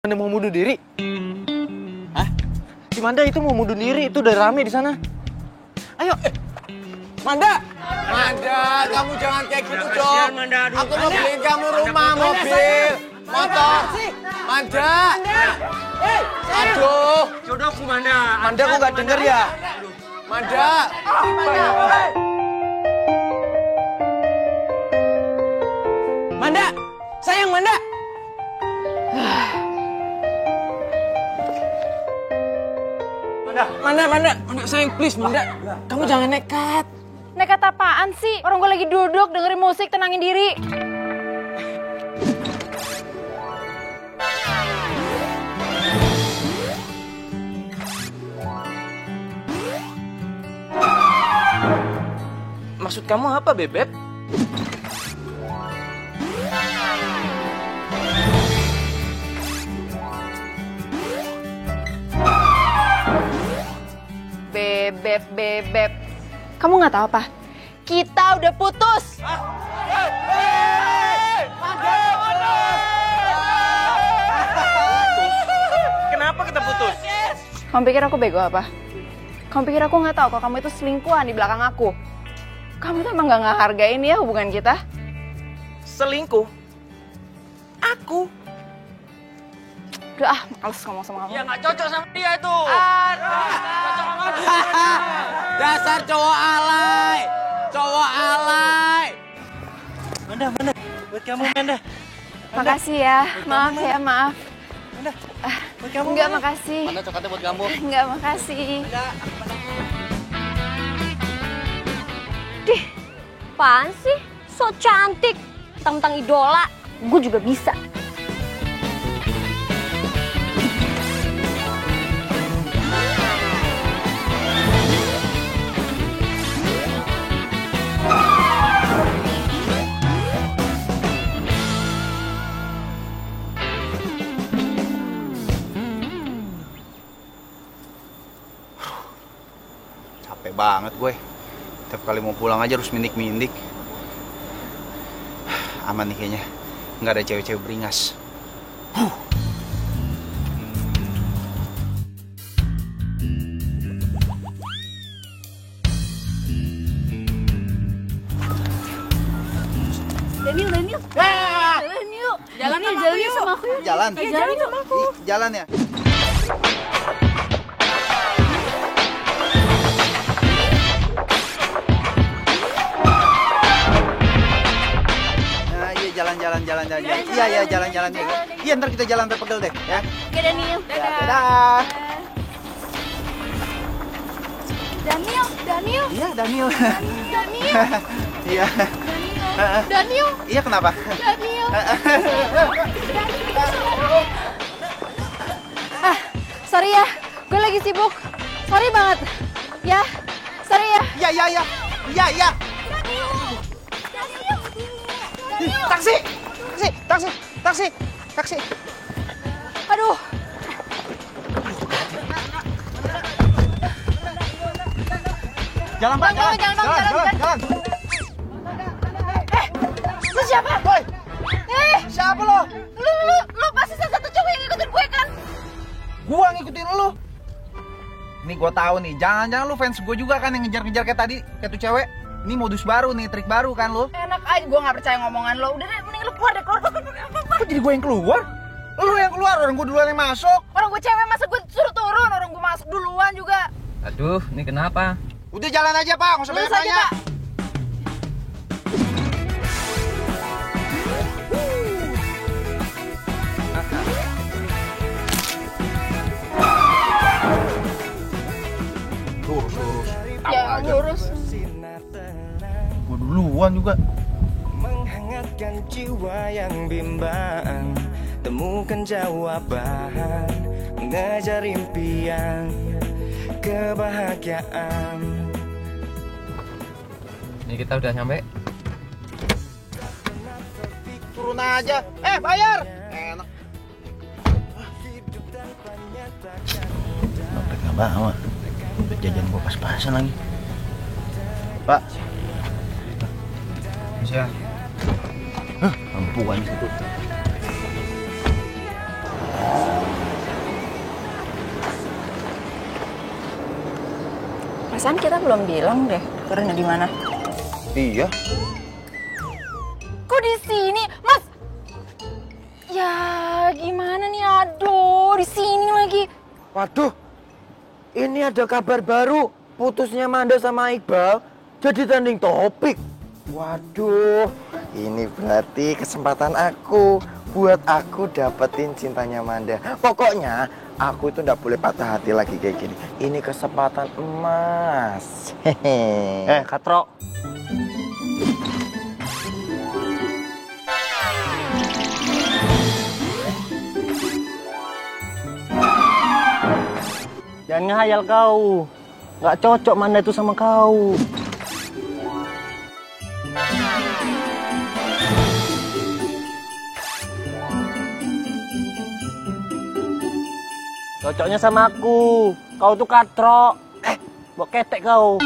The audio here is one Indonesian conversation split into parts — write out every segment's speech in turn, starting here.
Manda mau bunuh diri? Hah? Si Manda itu mau bunuh diri, itu udah rame di sana. Ayo, Manda! Manda, kamu jangan kayak gitu dong. Aku mau beliin kamu rumah, mobil, motor. Manda! Aduh! Jodohku Manda. Manda kok nggak denger ya? Manda! Manda! Sayang Manda! Manda, sayang please Manda. Kamu jangan nekat. Nekat apaan sih? Orang gue lagi duduk dengerin musik, tenangin diri. Maksud kamu apa, Bebep? Bebep. Kamu nggak tahu apa? Kita udah putus. Kenapa kita putus? Kamu pikir aku bego apa? Kamu pikir aku nggak tahu kalau kamu itu selingkuhan di belakang aku? Kamu tuh emang nggak ngehargain ya hubungan kita? Selingkuh? Aku? Udah males ngomong sama kamu. Ya nggak cocok sama dia itu. Dasar cowok alay! Cowok alay! Manda, buat kamu Manda. Makasih ya, maaf ya, maaf. Manda, buat kamu. Enggak, makasih. Manda coklatnya buat kamu. Enggak, makasih. Dih, apaan sih? So cantik. Tentang idola, gue juga bisa. Capek banget gue. Tiap kali mau pulang aja harus mindik-mindik. Aman nih kayaknya. Nggak ada cewek-cewek beringas. Daniel. Jalan yuk sama aku. Jalan. Jalan sama aku. Jalan ya. Jalan. Iya, jalan-jalan ya. Iya, ntar kita jalan terpegel deh, ya. Oke, Daniel. Dadah. Daniel. Iya, Daniel. Daniel. Iya. Daniel. Iya, kenapa? Daniel. Sorry ya, gue lagi sibuk. Sorry banget. Ya, sorry ya. Iya. Taksi. Aduh. Jalan, Pak. Jalan. Lu siapa? Woi. Siapa lo? Lu pasti salah satu cowok yang ngikutin gue kan? Gua ngikutin lu. Nih gua tahu nih, jangan-jangan lu fans gue juga kan yang ngejar-ngejar kayak tadi, kayak tuh cewek. Ini modus baru nih, trik baru kan lu. Enak aja, gue gak percaya ngomongan lo. Udah deh, mending lu keluar deh, keluar. Kok jadi gue yang keluar? Lu yang keluar, orang gue duluan yang masuk. Orang gue cewek, masa gue suruh turun? Orang gue masuk duluan juga. Aduh, ini kenapa? Udah jalan aja, Pak, nggak usah banyak Lurus aja, nanya. Pak. Lurus. Tahu Ya, aja. lurus. Gue duluan juga. Menghangatkan jiwa yang bimbang, temukan jawaban, mengejar impian, kebahagiaan. Ini kita udah nyampe. Turun aja. Bayar. Enak. Dompet nggak bawa. Dompet jajan gue pas-pasan lagi. Pak. Bisa. Ampuan situ. Perasaan kita belum bilang deh turunnya di mana. Iya. Kok di sini, Mas? Ya gimana nih? Aduh, di sini lagi. Waduh, ini ada kabar baru. Putusnya Manda sama Iqbal jadi trending topik. Waduh, ini berarti kesempatan aku buat aku dapetin cintanya Manda. Pokoknya aku itu nggak boleh patah hati lagi kayak gini. Ini kesempatan emas. Hehe. Katro. Jangan ngehayal kau. Nggak cocok Manda itu sama kau. Cocoknya sama aku. Kau tuh Katro. Bok ketek kau.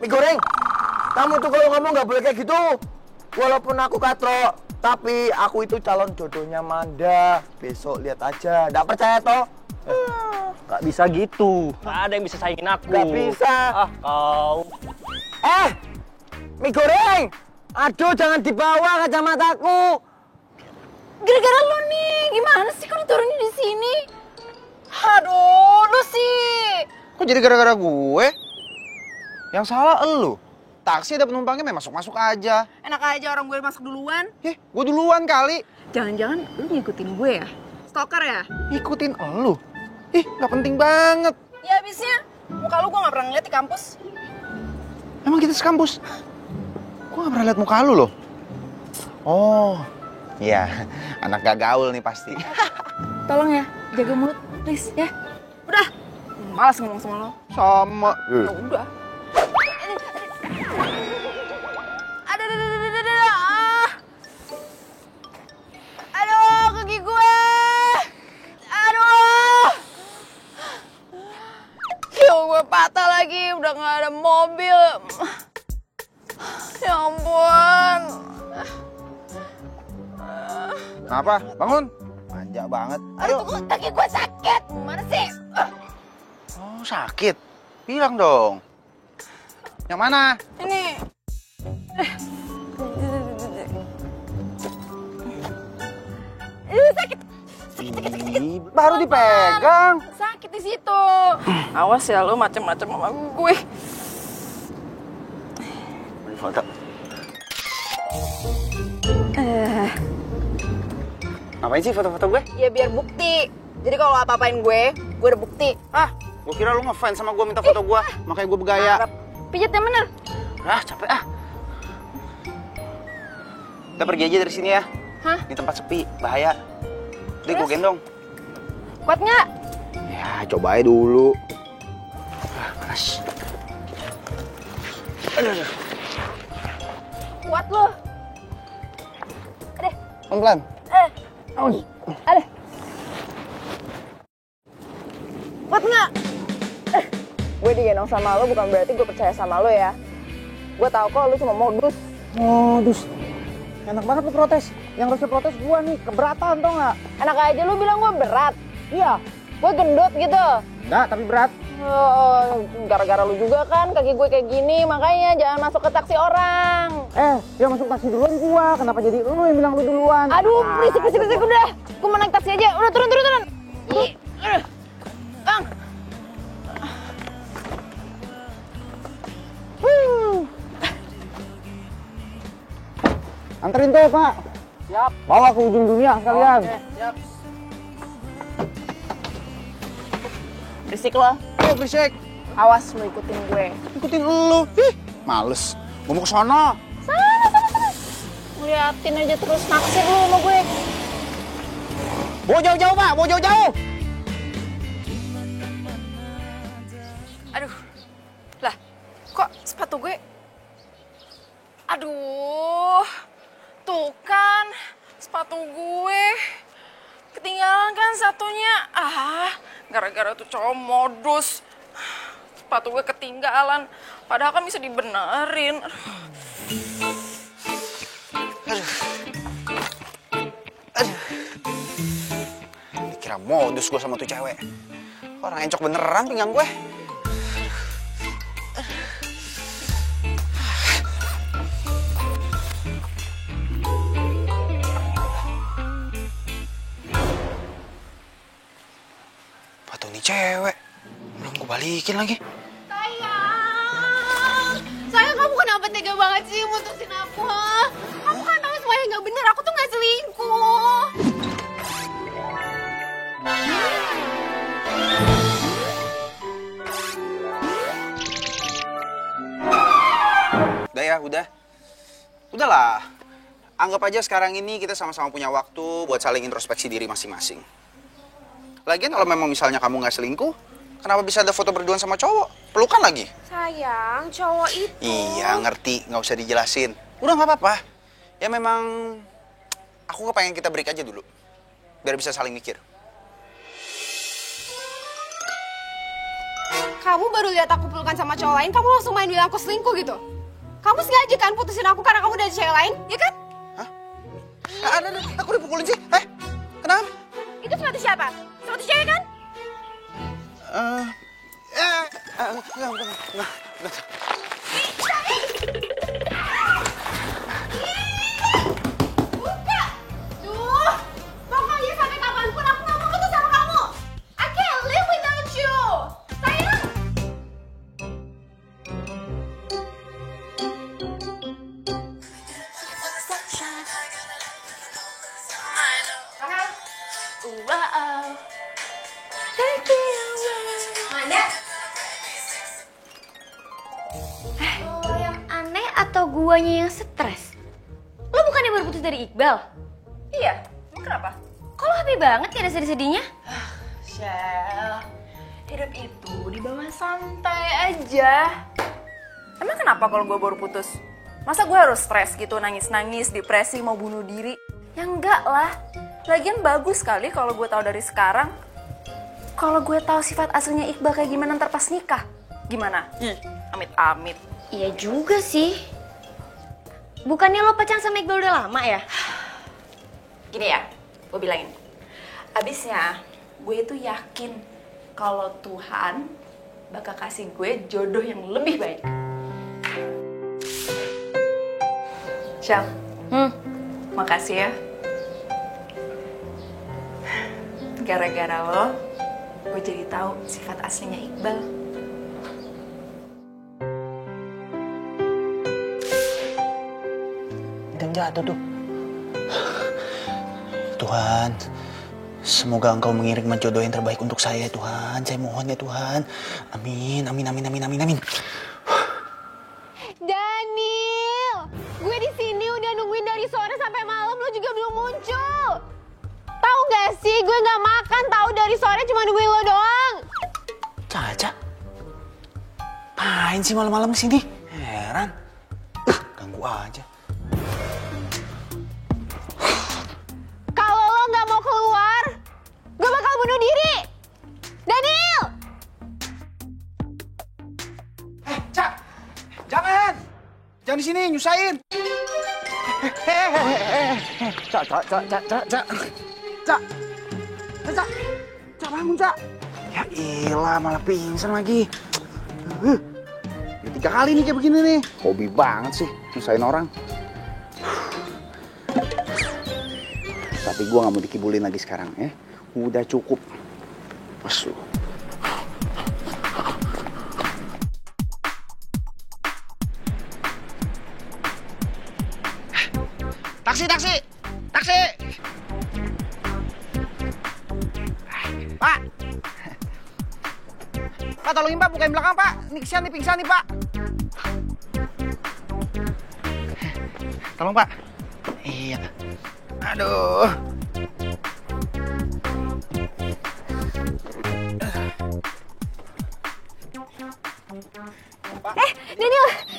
Mie goreng, kamu tuh kalau ngomong nggak boleh kayak gitu. Walaupun aku katro, tapi aku itu calon jodohnya Manda. Besok lihat aja. Nggak percaya toh? Nggak bisa gitu. Nggak ada yang bisa saingin aku. Nggak bisa. Ah, kau. Mie goreng, aduh jangan dibawa kacamataku. Gara-gara lo nih, gimana sih kalau turunnya di sini? Aduh, lu sih. Kok jadi gara-gara gue? Yang salah elu. Taksi ada penumpangnya main masuk-masuk aja. Enak aja orang gue masuk duluan. Gue duluan kali. Jangan-jangan lu ngikutin gue ya? Stalker ya? Ikutin elu. Nggak penting banget. Ya abisnya, muka lu gue gak pernah ngeliat di kampus. Emang kita sekampus? Gue nggak pernah liat muka lu loh. Oh, iya. Anak gak gaul nih pasti. Tolong ya, jaga mulut, please ya. Udah, malas ngomong sama lo. Sama. Ya udah. Aduh, kaki gue. Aduh. Yo, gue patah lagi, udah gak ada mobil. Ya ampun. Kenapa? Bangun. Manja banget. Aduh, kaki gue sakit. Gimana sih? Oh, sakit. Bilang dong. Yang mana? Ini. Sakit. Baru dipegang. Sakit di situ. Awas ya lu macem-macem sama gue. Foto. Ngapain sih foto-foto gue? Ya biar bukti. Jadi kalau apa-apain gue udah bukti. Gue kira lu ngefans sama gue minta foto gue. Makanya gue bergaya. Harap. Pijat yang bener. Capek ah. Kita pergi aja dari sini ya. Hah? Ini tempat sepi, bahaya. Udah gue gendong. Kuat nggak? Ya, coba aja dulu. Panas. Aduh. Kuat lo. Adeh. Pelan-pelan. Adeh. Kuat nggak? Gue digendong sama lo bukan berarti gue percaya sama lo ya. Gue tahu kok lo cuma modus. Modus. Enak banget lu protes. Yang harusnya protes gua nih, keberatan tau nggak? Enak aja lu bilang gue berat. Iya. Gue gendut gitu. Enggak, tapi berat. Gara-gara lu juga kan kaki gue kayak gini, makanya jangan masuk ke taksi orang. Dia masuk taksi duluan gua. Kenapa jadi lu yang bilang lu duluan? Aduh, berisik udah. Gue mau naik taksi aja. Udah turun. Bang. Anterin tuh, Pak. Siap. Bawa ke ujung dunia sekalian. Oke, siap. Berisik lo. Berisik. Awas lu ikutin gue. Ikutin lu. Males. Gue mau ke sono. Sana. Liatin aja terus naksir lu sama gue. Bawa jauh-jauh, Pak. Bawa jauh-jauh. Aduh. Lah, kok sepatu gue? Aduh. Tuh kan, sepatu gue. Ketinggalan kan satunya. Gara-gara tuh cowok modus. Sepatu gue ketinggalan. Padahal kan bisa dibenerin. Dikira modus gue sama tuh cewek. Orang encok beneran pinggang gue. tuh nih cewek. Belum gue balikin lagi. Sayang, kamu kenapa tega banget sih mutusin aku, ha? Kamu kan tahu semuanya nggak bener, aku tuh nggak selingkuh. Udah ya, udah. Udahlah. Anggap aja sekarang ini kita sama-sama punya waktu buat saling introspeksi diri masing-masing. Lagian kalau memang misalnya kamu nggak selingkuh, kenapa bisa ada foto berduaan sama cowok? Pelukan lagi. Sayang, cowok itu. Iya, ngerti. Nggak usah dijelasin. Udah nggak apa-apa. Ya memang aku kepengen kita break aja dulu. Biar bisa saling mikir. Kamu baru lihat aku pelukan sama cowok lain, kamu langsung main bilang aku selingkuh gitu? Kamu sengaja kan putusin aku karena kamu udah ada cewek lain, ya kan? Hah? Ada, aku dipukulin sih. Kenapa? Itu sepatu siapa? Sepatu cewek kan? Enggak. Buka! Duh, pokoknya sampai kapanpun aku gak mau ketemu sama kamu. I can't live without you. Sayang. Wow. Take me away. Mana? Lo yang aneh atau guanya yang stres? Lo bukannya baru putus dari Iqbal? Iya, kenapa? Kok lo happy banget gak ada sedih-sedihnya? Shell, hidup itu dibawa santai aja. Emang kenapa kalau gue baru putus? Masa gue harus stres gitu, nangis-nangis, depresi, mau bunuh diri? Ya enggak lah. Lagian bagus sekali kalau gue tahu dari sekarang. Kalau gue tahu sifat aslinya Iqbal kayak gimana ntar pas nikah. Gimana? Amit-amit. Iya juga sih. Bukannya lo pacaran sama Iqbal udah lama ya? Gini ya, gue bilangin. Abisnya, gue itu yakin kalau Tuhan bakal kasih gue jodoh yang lebih baik. Syam, makasih ya. Gara-gara lo, gue jadi tahu sifat aslinya Iqbal. Dan jatuh tuh. Tuhan, semoga Engkau mengirim jodoh yang terbaik untuk saya, Tuhan. Saya mohon ya Tuhan. Amin, amin, amin, amin, amin, amin. Daniel, gue di sini udah nungguin dari sore sampai malam, lo juga belum muncul. Tahu nggak sih, gue nggak makan tahu dari sore cuma nungguin lo doang. Caca, ngapain sih malam-malam kesini? Heran, ganggu aja. Kalau lo nggak mau keluar, gue bakal bunuh diri. Daniel! Cak, jangan! Jangan di sini, nyusahin. Cak, bangun, Cak. Ya ilah, malah pingsan lagi. Udah 3 kali nih kayak begini nih. Hobi banget sih, nyusahin orang. Tapi gua nggak mau dikibulin lagi sekarang, ya. Udah cukup. Mas lu. Taksi! Pak! Pak, tolongin Pak, bukain belakang Pak. Ini kesian nih, pingsan nih Pak. Tolong Pak. Iya. Aduh.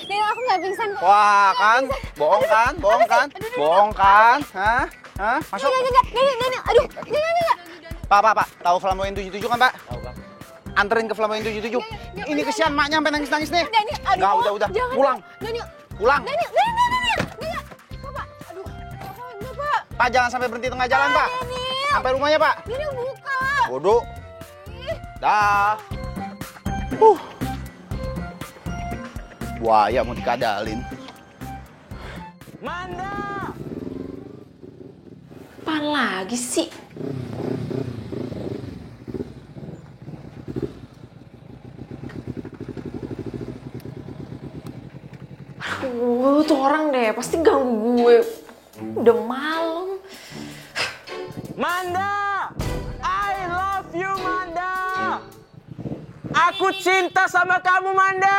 Daniel, aku nggak pingsan. Wah kan, bohong kan? Hah? Masuk. Daniel, aduh, enggak. Pak, tahu Flamboyan 77 kan Pak? Tahu Bang. Anterin ke Flamboyan 77. Ini kesian maknya sampai nangis-nangis nih. Daniel, aduh. Nggak, udah. Jangan, Pulang. Daniel. Pulang. Daniel. Bapak, aduh. Bapak. Pak, jangan sampai berhenti tengah jalan Pak. Daniel. Sampai rumahnya Pak. Daniel, buka. Bodoh. Dah. Buaya mau dikadalin. Manda! Apaan lagi sih? Tahu tuh orang deh, pasti ganggu gue. Udah malam. Manda! I love you, Manda! Aku cinta sama kamu, Manda!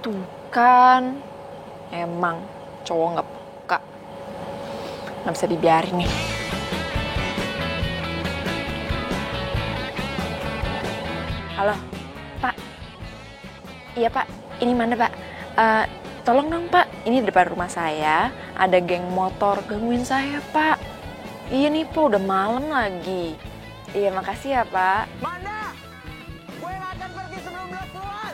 Tuh kan, emang cowok nggak peka. Nggak bisa dibiarin nih. Halo, Pak. Iya, Pak. Ini mana, Pak? Tolong dong, Pak. Ini depan rumah saya. Ada geng motor gangguin saya, Pak. Iya nih, Pak. Udah malam lagi. Iya, makasih ya, Pak. Manda! Gue gak akan pergi sebelum lo keluar!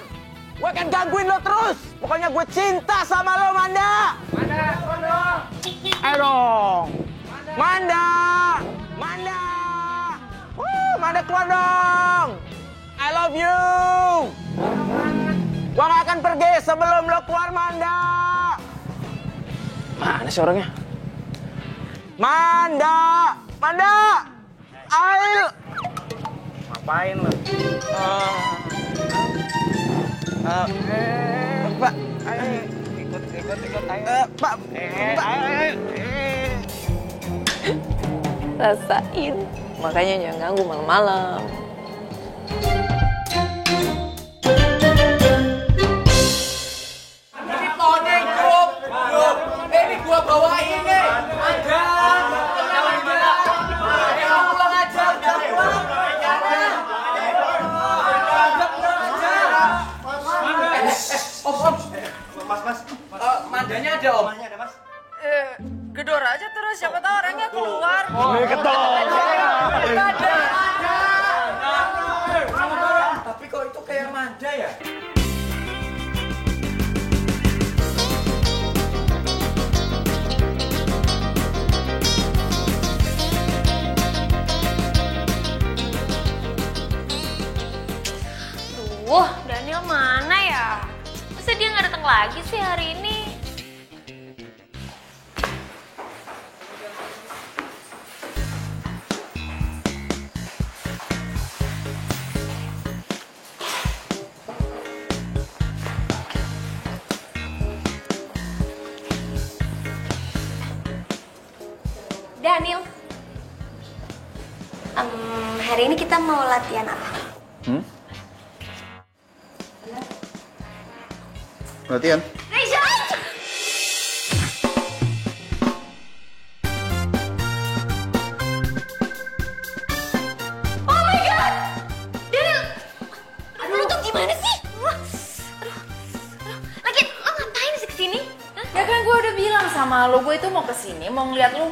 Gue akan gangguin lo terus! Pokoknya gue cinta sama lo, Manda! Manda, keluar dong! Ayo dong! Manda! Manda! Manda keluar dong! I love you! Gue gak akan pergi sebelum lo keluar, Manda! Mana sih orangnya? Manda! Manda! Ayo! Ngapain lo? Pak, ayo. Ikut, ayo. Pak, ayo. Rasain. Makanya jangan ganggu malam-malam. Ini poni grup. Ini gua bawain nih. Ada. Pulang aja. Mas. Mandanya ada, Om. Gedor aja terus, siapa tahu orangnya keluar. Tapi kok itu kayak Manda ya? Duh, Daniel mana ya? Masa dia nggak datang lagi sih hari ini? Daniel, hari ini kita mau latihan apa? Latihan? Reja! Oh my god! Daniel! Aduh, lu tuh gimana sih? Aduh. Lagi, lo ngapain sih kesini? Hah? Ya kan gue udah bilang sama lo, gue itu mau kesini, mau ngeliat lo.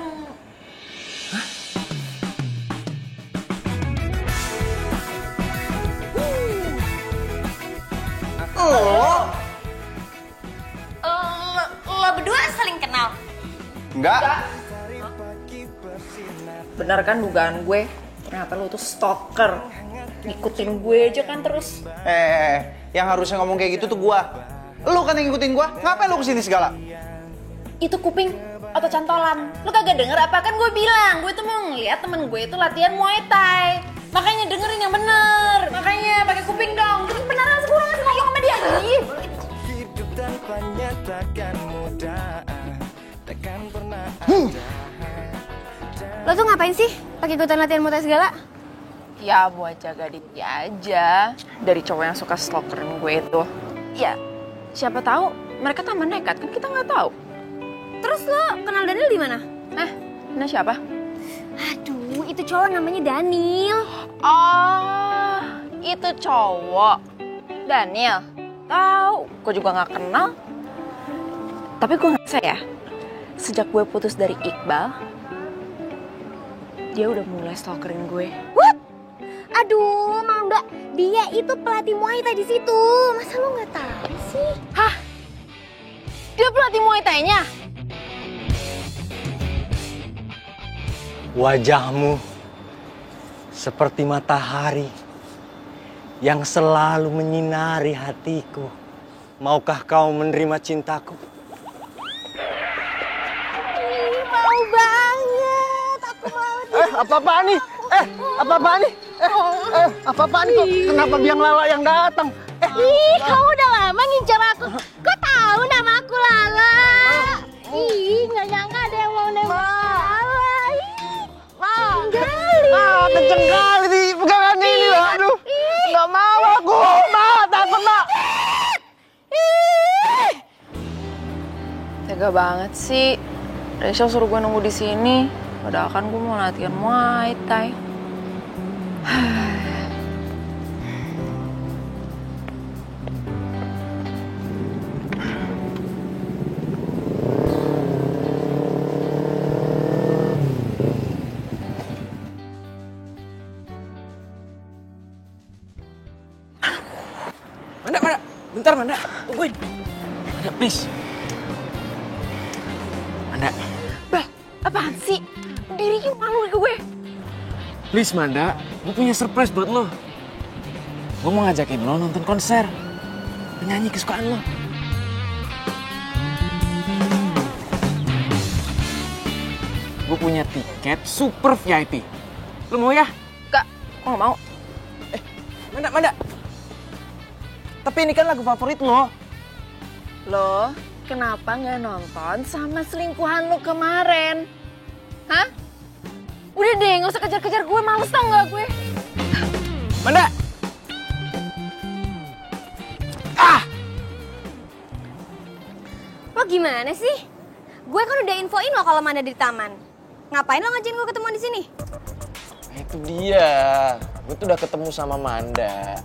Lo berdua saling kenal? Enggak. Benar kan dugaan gue? Ternyata lo tuh stalker. Ngikutin gue aja kan terus. Yang harusnya ngomong kayak gitu tuh gua. Lu kan yang ngikutin gua. Ngapain lu kesini segala? Itu kuping atau cantolan? Lo kagak denger apa kan gue bilang? Gue tuh mau ngeliat temen gue itu latihan Muay Thai. Makanya dengerin yang bener. Makanya pakai kuping dong. Jadi beneran sekurang ngasih ngomong sama dia. Hidup tanpa nyatakan mudah, takkan pernah ada. Lo tuh ngapain sih pakai ikutan latihan Muay Thai segala? Ya buat jaga Ditya aja. Dari cowok yang suka stalkerin gue itu. Ya siapa tahu mereka tambah nekat kan kita nggak tahu. Terus lo kenal Daniel di mana? Nah siapa? Aduh, itu cowok namanya Daniel. Oh, itu cowok. Daniel. Tahu, gue juga nggak kenal. Tapi gue ngerasa ya, sejak gue putus dari Iqbal, dia udah mulai stalkerin gue. What? Aduh, Manda, dia itu pelatih Muay Thai di situ. Masa lo nggak tahu sih? Hah? Dia pelatih Muay Thai-nya? Wajahmu seperti matahari yang selalu menyinari hatiku. Maukah kau menerima cintaku? Mau banget, aku mau. Apa-apaan nih? Apa-apaan nih? Apa-apaan kok? Kenapa biang lala yang datang? Ih, kamu udah lama ngincar aku. Kok tahu nama aku Lala. Ih, nggak nyangka ada yang mau nembak Lala. Kenceng kali nih pegangan ini loh. Aduh, nggak mau aku. Takut, Mak. Tega banget sih. Rachel suruh gue nunggu di sini. Padahal kan gue mau latihan Muay Thai. Manda. Bentar, Manda. Tungguin. Manda, please. Manda. Bah, apaan sih? Dirinya malu gue. Please, Manda. Gue punya surprise buat lo. Gue mau ngajakin lo nonton konser. Penyanyi kesukaan lo. Gue punya tiket super VIP. Lo mau ya? Gak, gue gak mau. Manda. Tapi ini kan lagu favorit lo. Lo, kenapa nggak nonton sama selingkuhan lo kemarin? Hah? Udah deh, nggak usah kejar-kejar gue, males tau nggak gue? Manda! Lo gimana sih? Gue kan udah infoin lo kalau Manda di taman. Ngapain lo ngajakin gue ketemuan di sini? Itu dia. Gue tuh udah ketemu sama Manda.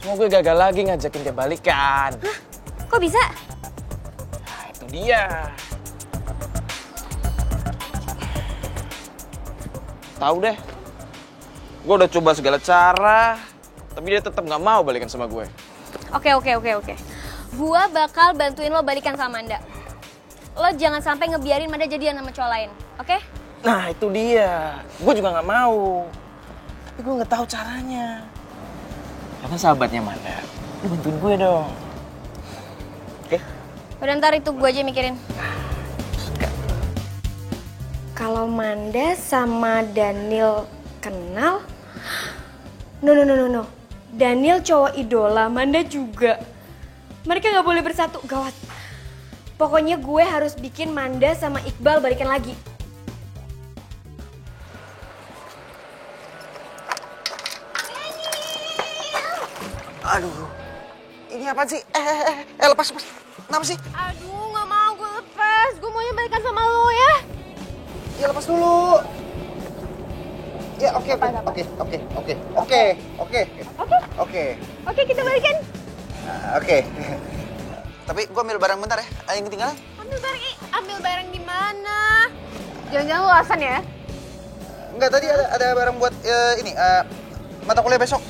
Cuma gue gagal lagi ngajakin dia balikan. Hah? Kok bisa? Nah, itu dia. Tahu deh. Gue udah coba segala cara, tapi dia tetap nggak mau balikan sama gue. Oke. Gue bakal bantuin lo balikan sama Manda. Lo jangan sampai ngebiarin Manda jadian sama cowok lain, oke? Nah, itu dia. Gue juga nggak mau. Tapi gue nggak tahu caranya. Karena sahabatnya Manda, lu bantuin gue dong. Oke? Udah ntar itu gue aja mikirin. Kalau Manda sama Daniel kenal? No. Daniel cowok idola, Manda juga. Mereka nggak boleh bersatu, gawat. Pokoknya gue harus bikin Manda sama Iqbal balikan lagi. Aduh, ini apa sih? Lepas. Kenapa sih? Aduh, nggak mau gue lepas. Gue maunya balikan sama lo ya. Ya lepas dulu. Ya oke. Oke, kita balikan. Oke. Tapi gue ambil barang bentar ya. Ada yang ketinggalan? Ambil barang di mana? Jangan-jangan lo alasan ya? Enggak, tadi ada barang buat ini mata kuliah besok.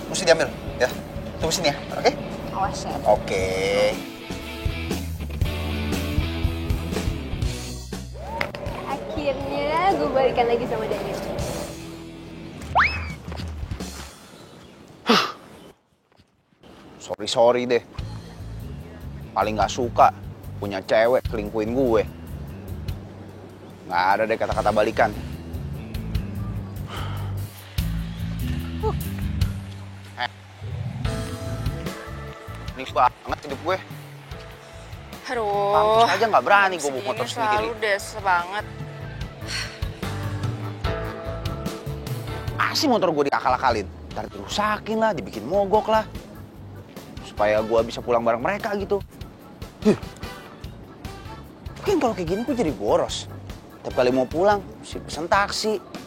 Mesti diambil, ya. Tunggu sini ya, oke? Awas ya. Oke. Akhirnya gue balikan lagi sama Daniel. Sorry deh. Paling gak suka punya cewek selingkuhin gue. Gak ada deh kata-kata balikan. Ini banget hidup gue. Aduh. Pantes aja gak berani gue bawa motor sendiri. Selalu des banget. Asik motor gue diakal-akalin. Ntar dirusakin lah, dibikin mogok lah. Supaya gue bisa pulang bareng mereka gitu. Mungkin kalau kayak gini gue jadi boros. Tiap kali mau pulang, mesti pesen taksi.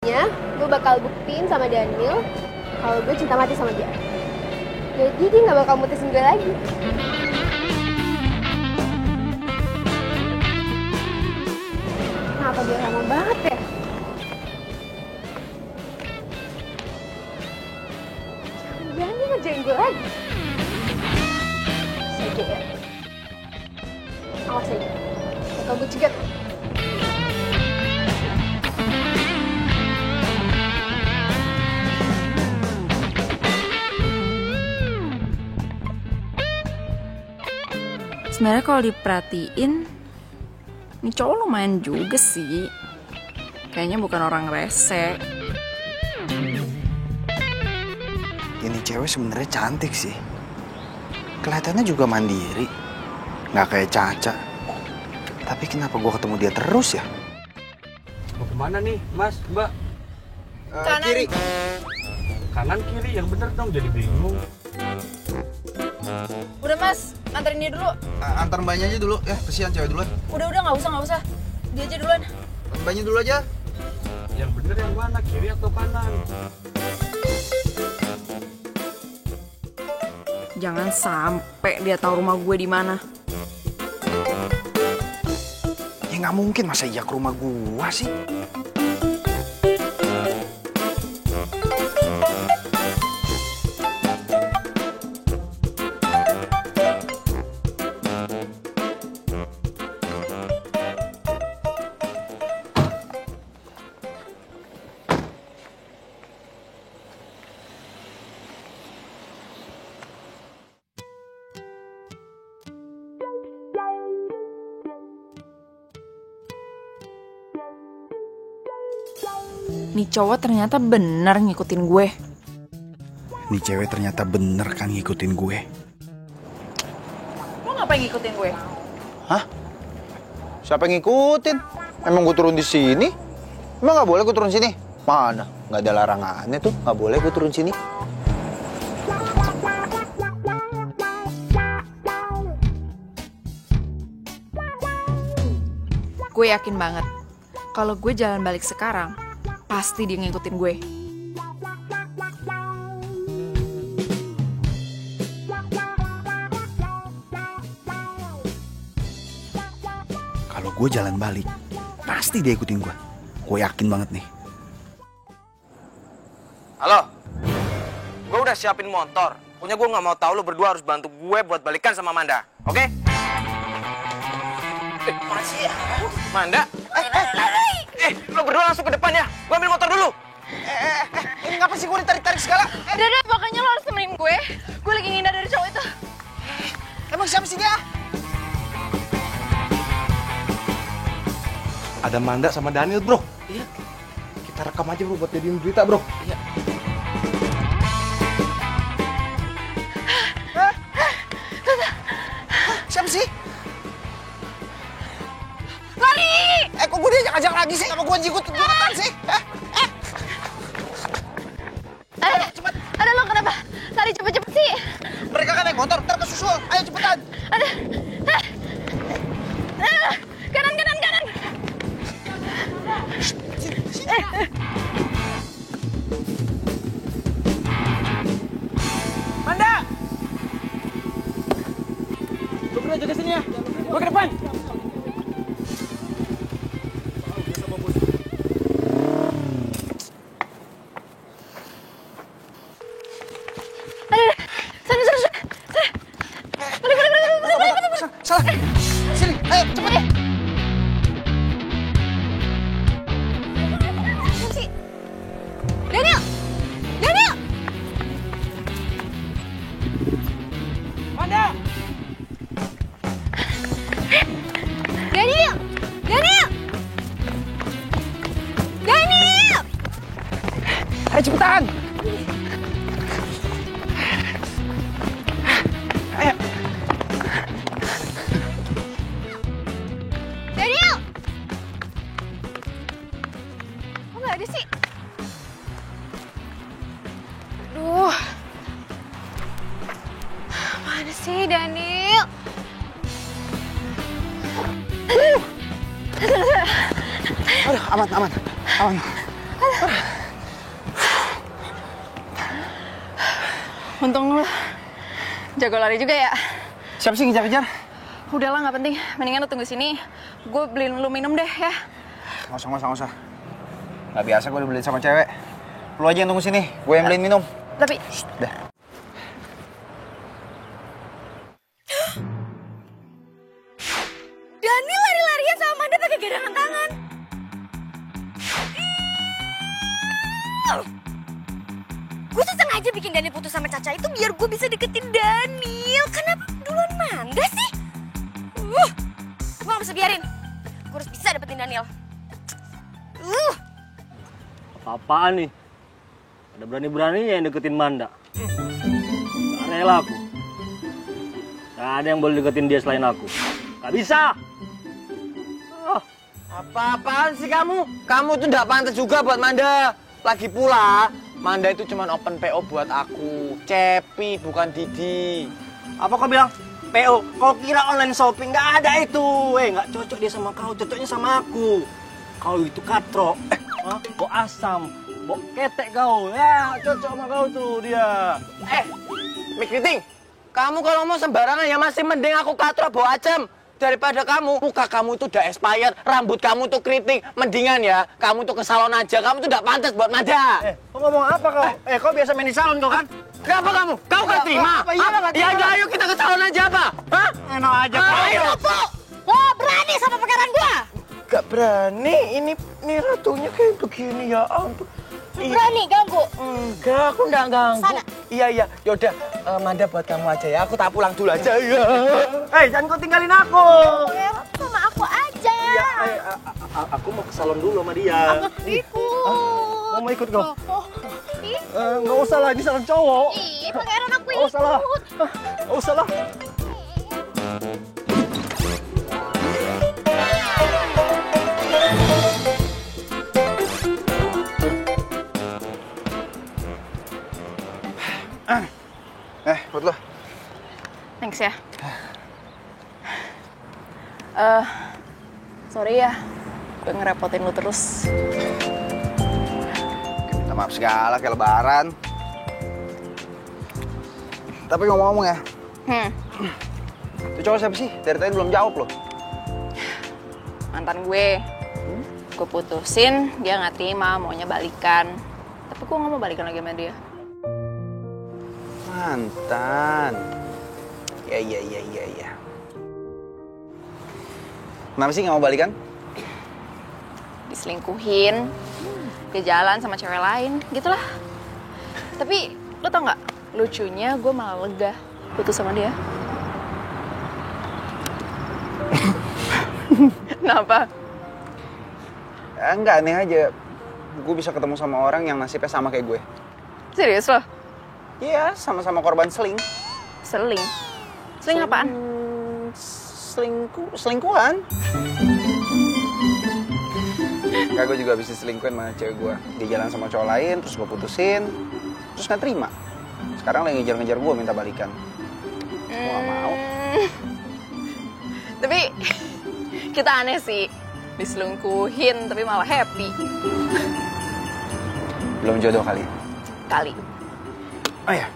Ya, gue bakal buktiin sama Daniel kalau gue cinta mati sama dia. Jadi dia gak bakal mutusin gue lagi. Kenapa dia lama banget ya? Jangan dia ngerjain gue lagi. Saja ya. Awas aja. Bakal gue cegat. Sebenarnya kalau diperhatiin, ini cowok lumayan juga sih. Kayaknya bukan orang rese. Ini cewek sebenarnya cantik sih. Kelihatannya juga mandiri. Nggak kayak Caca. Tapi kenapa gua ketemu dia terus ya? Mau kemana nih, Mas, Mbak? Kanan. Kiri. Kanan kiri yang bener dong, jadi bingung. Udah Mas, anterin dia dulu. Antar mbaknya aja dulu ya, kesian cewek duluan. Udah nggak usah. Dia aja duluan. Mbaknya dulu aja. Yang bener yang mana, kiri atau kanan? Jangan sampai dia tahu rumah gue di mana. Ya nggak mungkin, masa iya ke rumah gua sih? Nih cowok ternyata bener ngikutin gue. Nih cewek ternyata bener kan ngikutin gue. Lo ngapain ngikutin gue? Hah? Siapa yang ngikutin? Emang gue turun di sini? Emang nggak boleh gue turun sini? Mana? Nggak ada larangannya tuh, nggak boleh gue turun sini. Gue yakin banget, kalau gue jalan balik sekarang, pasti dia ngikutin gue. Kalau gue jalan balik, pasti dia ikutin gue. Gue yakin banget nih. Halo, gue udah siapin motor. Pokoknya gue nggak mau tahu lo berdua harus bantu gue buat balikan sama Manda, oke? Masih ya? Manda? Lo berdua langsung ke depan ya. Gue ambil motor dulu. Ini ngapa sih gue ditarik-tarik segala? Udah, pokoknya lo harus temenin gue. Gue lagi ngindar dari cowok itu. Emang siapa sih dia? Ada Manda sama Daniel, bro. Iya. Kita rekam aja, bro, buat jadiin berita, bro. Iya. Siapa sih? Lari! Kok gue diajak-ajak lagi sih? Apa gue jikut-jikutan sih? Cepet. Ada lo kenapa? Lari cepet-cepet sih. Mereka kan naik motor, ntar kesusul. Ayo cepetan. Ada. Kanan. Manda! Lu berdua jaga sini ya. Gue ke depan. Salah. Sini, ayo cepet. Daniel! Manda! Daniel! Ayo cepetan. Ayo. Daniel! Kok nggak ada sih? Aduh. Mana sih Daniel? Aduh, aman. Untung lu jago lari juga ya. Siapa sih ngejar-ngejar? Udahlah, nggak penting. Mendingan lu tunggu sini. Gue beliin lu minum deh ya. Nggak usah. Nggak biasa gue dibeliin sama cewek. Lu aja yang tunggu sini, gue yang beliin minum. Tapi... Dah. Daniel lari-larian sama Manda pakai gandengan tangan. Gue tuh sengaja bikin Daniel putus sama Caca itu biar gue bisa deketin Daniel. Kenapa duluan Manda sih? Gue gak bisa biarin. Gue harus bisa dapetin Daniel. Apa-apaan nih? Ada berani-beraninya yang deketin Manda. Gak rela aku. Gak ada yang boleh deketin dia selain aku. Gak bisa! Apa-apaan sih kamu? Kamu tuh nggak pantas juga buat Manda. Lagi pula, Manda itu cuma open PO buat aku. Cepi, bukan Didi. Apa kau bilang? PO? Kau kira online shopping? Gak ada itu. Nggak cocok dia sama kau, cocoknya sama aku. Kau itu katro. Bau asam, bau ketek kau. Ya, cocok sama kau tuh dia. Mik Kriting, kamu kalau mau sembarangan ya masih mending aku katro bawa acem. Daripada kamu, muka kamu itu udah expired, rambut kamu tuh keriting. Mendingan ya, kamu tuh ke salon aja, kamu tuh udah pantas buat Manda. Kau ngomong apa kau? Kau biasa main di salon kau kan? Kenapa kamu? Kau gak terima? Ya ayo kita ke salon aja, Pak. Hah? Enak aja kau. Ayo. Lo berani sama pangeran gua? Gak berani, ini ratunya kayak begini ya ampun. Berani ganggu? Enggak, aku enggak ganggu. Sana. Iya. Yaudah, Manda buat kamu aja ya. Aku tak pulang dulu aja ya. Jangan kau tinggalin aku. Pangeran sama aku aja. Aku mau ke salon dulu sama dia. Ikut. Mau ikut kau? Ikut. Nggak usah lah, ini salon cowok. Ih, pangeran aku Nggak usah lah. ikut. Nggak usah lah. Buat lo. Thanks ya. Sorry ya, gue ngerepotin lu terus. Minta maaf segala kayak lebaran. Tapi ngomong-ngomong ya, itu cowok siapa sih? Dari tadi belum jawab loh. Mantan gue. Gue putusin, dia nggak terima, maunya balikan. Tapi gue nggak mau balikan lagi sama dia. Mantan. Ya. Kenapa sih nggak mau balikan? Diselingkuhin, dia jalan sama cewek lain, gitulah. Tapi lo tau nggak? Lucunya gue malah lega putus sama dia. Kenapa? Enggak, aneh aja. Gue bisa ketemu sama orang yang nasibnya sama kayak gue. Serius lo? Iya, sama-sama korban seling. Seling? Seling apaan? Selingkuhan. Enggak, gue juga habis diselingkuhin sama cewek gue. Dia jalan sama cowok lain, terus gue putusin. Terus gak terima. Sekarang lagi ngejar-ngejar gue minta balikan. Gue gak mau. Tapi kita aneh sih. Diselingkuhin tapi malah happy. Belum jodoh kali. Kali. Oh ya.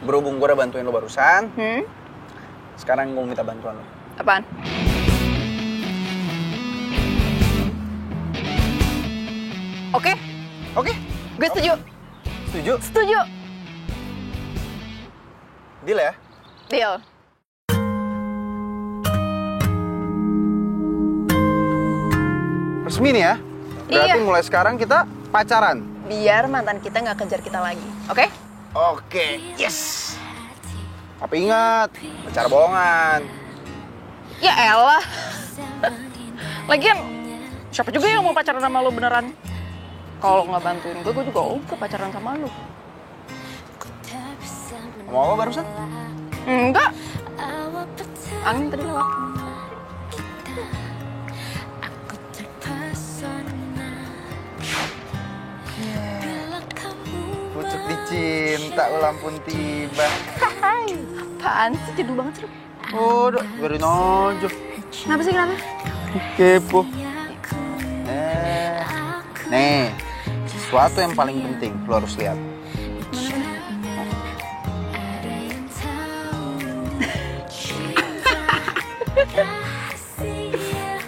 Berhubung gue udah bantuin lo barusan. Sekarang gue minta bantuan lo. Apaan? Oke. Gue setuju. Setuju. Deal ya? Deal. Resmi nih ya? Berarti Iya. mulai sekarang kita pacaran. Biar mantan kita nggak kejar kita lagi, oke? Oke, yes. Tapi ingat, pacar bohongan. Ya elah. Lagian, siapa juga yang mau pacaran sama lo beneran? Kalau nggak bantuin gue juga oke pacaran sama lo. Mau apa barusan? Enggak. Angin tadi lewat. Pucuk dicinta ulang pun tiba. Hai. Apaan sih, jadul banget sih lo. Udah, biarin aja. Kenapa sih, kenapa? Kepo. Nih, sesuatu yang paling penting lo harus lihat.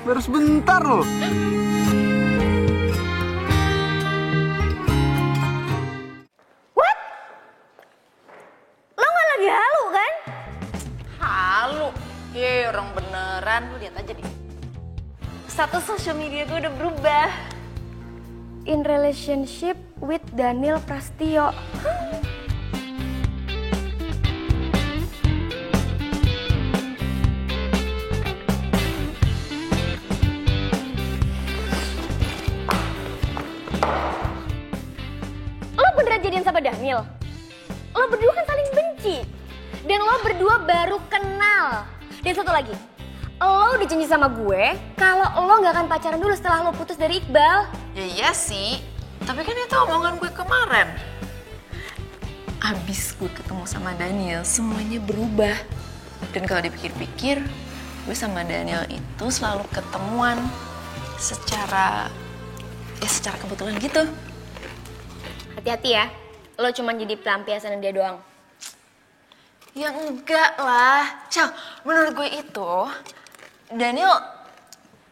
Baru sebentar loh. What? Lo nggak lagi halu kan? Halu. Ye, orang beneran. Lu lihat aja deh. Status sosial media gue udah berubah. In relationship with Daniel Prastio. Lo beneran jadian sama Daniel? Lo berdua kan saling benci. Dan lo berdua baru kenal. Dan satu lagi, lo udah janji sama gue kalau lo gak akan pacaran dulu setelah lo putus dari Iqbal. Ya iya sih, tapi kan itu omongan gue kemarin. Abis gue ketemu sama Daniel, semuanya berubah. Dan kalau dipikir-pikir, gue sama Daniel itu selalu ketemuan secara kebetulan gitu. Hati-hati ya, lo cuma jadi pelampiasan dia doang. Ya enggak lah. Cel, menurut gue itu Daniel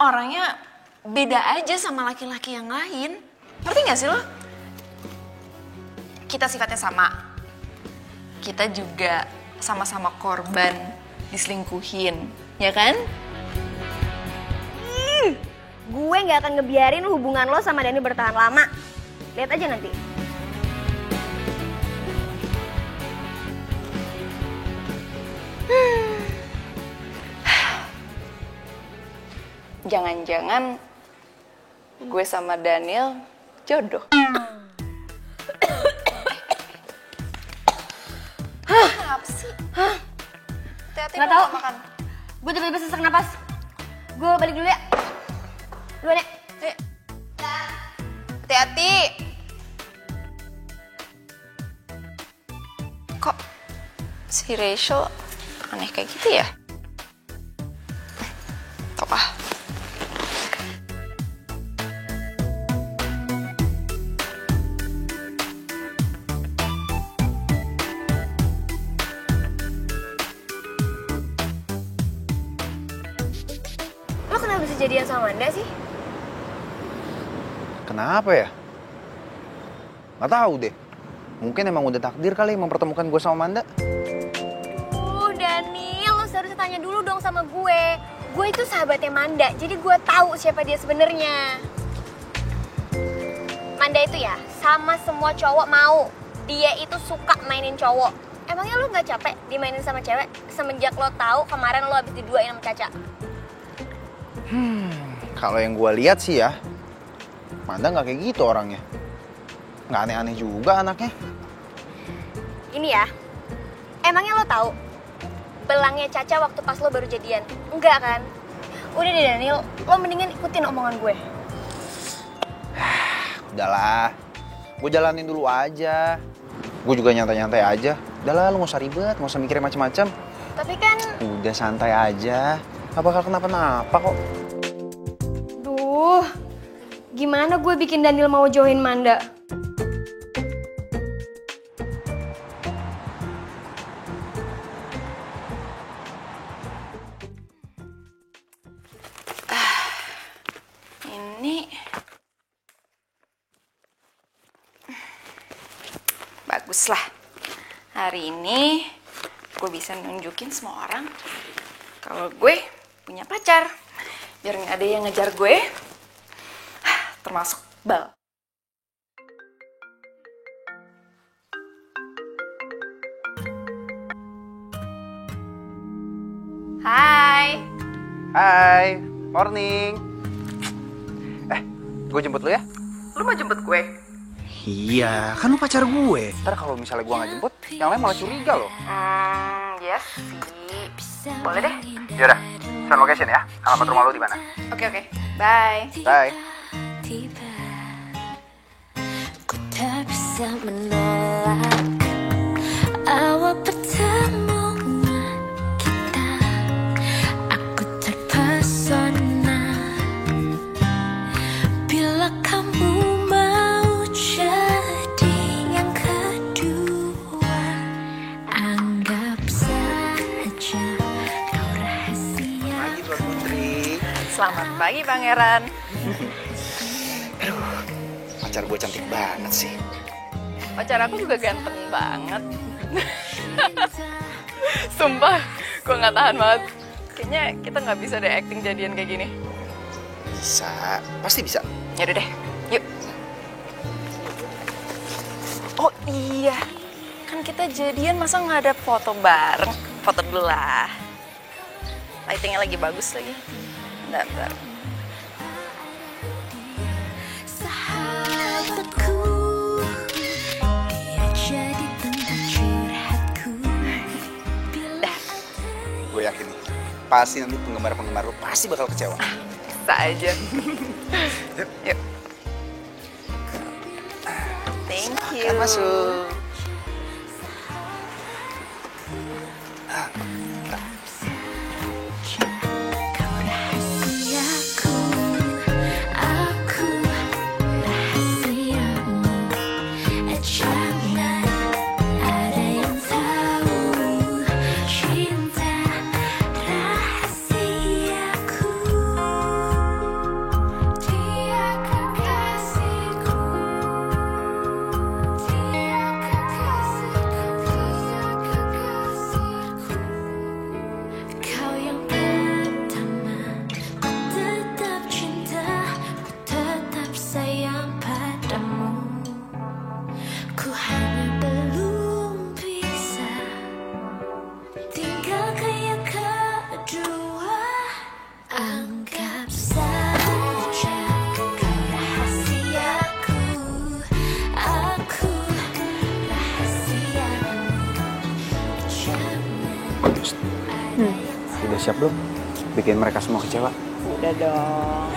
orangnya beda aja sama laki-laki yang lain. Ngerti gak sih lo? Kita sifatnya sama. Kita juga sama-sama korban diselingkuhin, ya kan? Gue gak akan ngebiarin hubungan lo sama Daniel bertahan lama. Lihat aja nanti. Jangan-jangan gue sama Daniel jodoh. Apa sih? Hati-hati Nggak tahu. makan. Gue tiba-tiba sesak napas. Gue balik dulu ya. Duluan ya. Hati-hati. Kok si Rachel aneh kayak gitu ya? Tau ah. Lo kenapa bisa jadian sama Manda sih? Kenapa ya? Gak tahu deh. Mungkin emang udah takdir kali mempertemukan gue sama Manda. Daniel, lo seharusnya tanya dulu dong sama gue. Gue itu sahabatnya Manda, jadi gue tahu siapa dia sebenarnya. Manda itu ya, sama semua cowok mau. Dia itu suka mainin cowok. Emangnya lo nggak capek dimainin sama cewek semenjak lo tahu kemarin lo habis diduain sama Caca? Kalau yang gue lihat sih ya, Manda nggak kayak gitu orangnya. Nggak aneh-aneh juga anaknya. Ini ya, emangnya lo tahu belangnya Caca waktu pas lo baru jadian? Enggak kan? Udah deh Daniel, lo mendingan ikutin omongan gue. Udahlah, gue jalanin dulu aja. Gue juga nyantai-nyantai aja. Udahlah, lu gak usah ribet, gak usah mikirin macem-macem. Tapi kan... Udah santai aja, gak bakal kenapa-napa kok. Duh, gimana gue bikin Daniel mau jauhin Manda? Ini baguslah. Hari ini gue bisa nunjukin semua orang kalau gue punya pacar. Biar nggak ada yang ngejar gue, termasuk Bal. Hai. Hai, morning. Gue jemput lu ya? Lu mau jemput gue? Iya, kan lu pacar gue. Ntar kalau misalnya gue gak jemput, yang lain malah curiga loh. Ya sih. Boleh deh. Yaudah, send location ya. Alamat rumah lu di mana? Oke. Bye. Bye. Tiba, ku tak bisa menolak awal pertemuan kita. Aku terpesona bila kamu Selamat pagi, Pangeran. Aduh, pacar gue cantik banget sih. Pacar aku juga ganteng banget. Sumpah, gue nggak tahan banget. Kayaknya kita nggak bisa deh acting jadian kayak gini. Bisa, pasti bisa. Yaudah deh, yuk. Oh iya, kan kita jadian masa nggak ada foto bareng? Foto dulu lah. Lightingnya lagi bagus lagi. Bentar. Sahabatku, dia jadi tempat curhatku. Gue yakin nih, pasti nanti penggemar-penggemar lu pasti bakal kecewa. Bisa aja. Yuk. Thank you. Silakan masuk. Rahasiaku, aku rahasiamu. Jangan ada yang tahu cinta rahasiaku. Dia kekasihku, dia kekasihku, kekasihku. Kau yang pertama, ku tetap cinta, ku tetap sayang padamu. Ku hanya belum bisa tinggalkan yang kedua. Anggap saja kau rahasiaku, aku rahasiamu. Jangan Udah siap belum? Bikin mereka semua kecewa. Udah dong.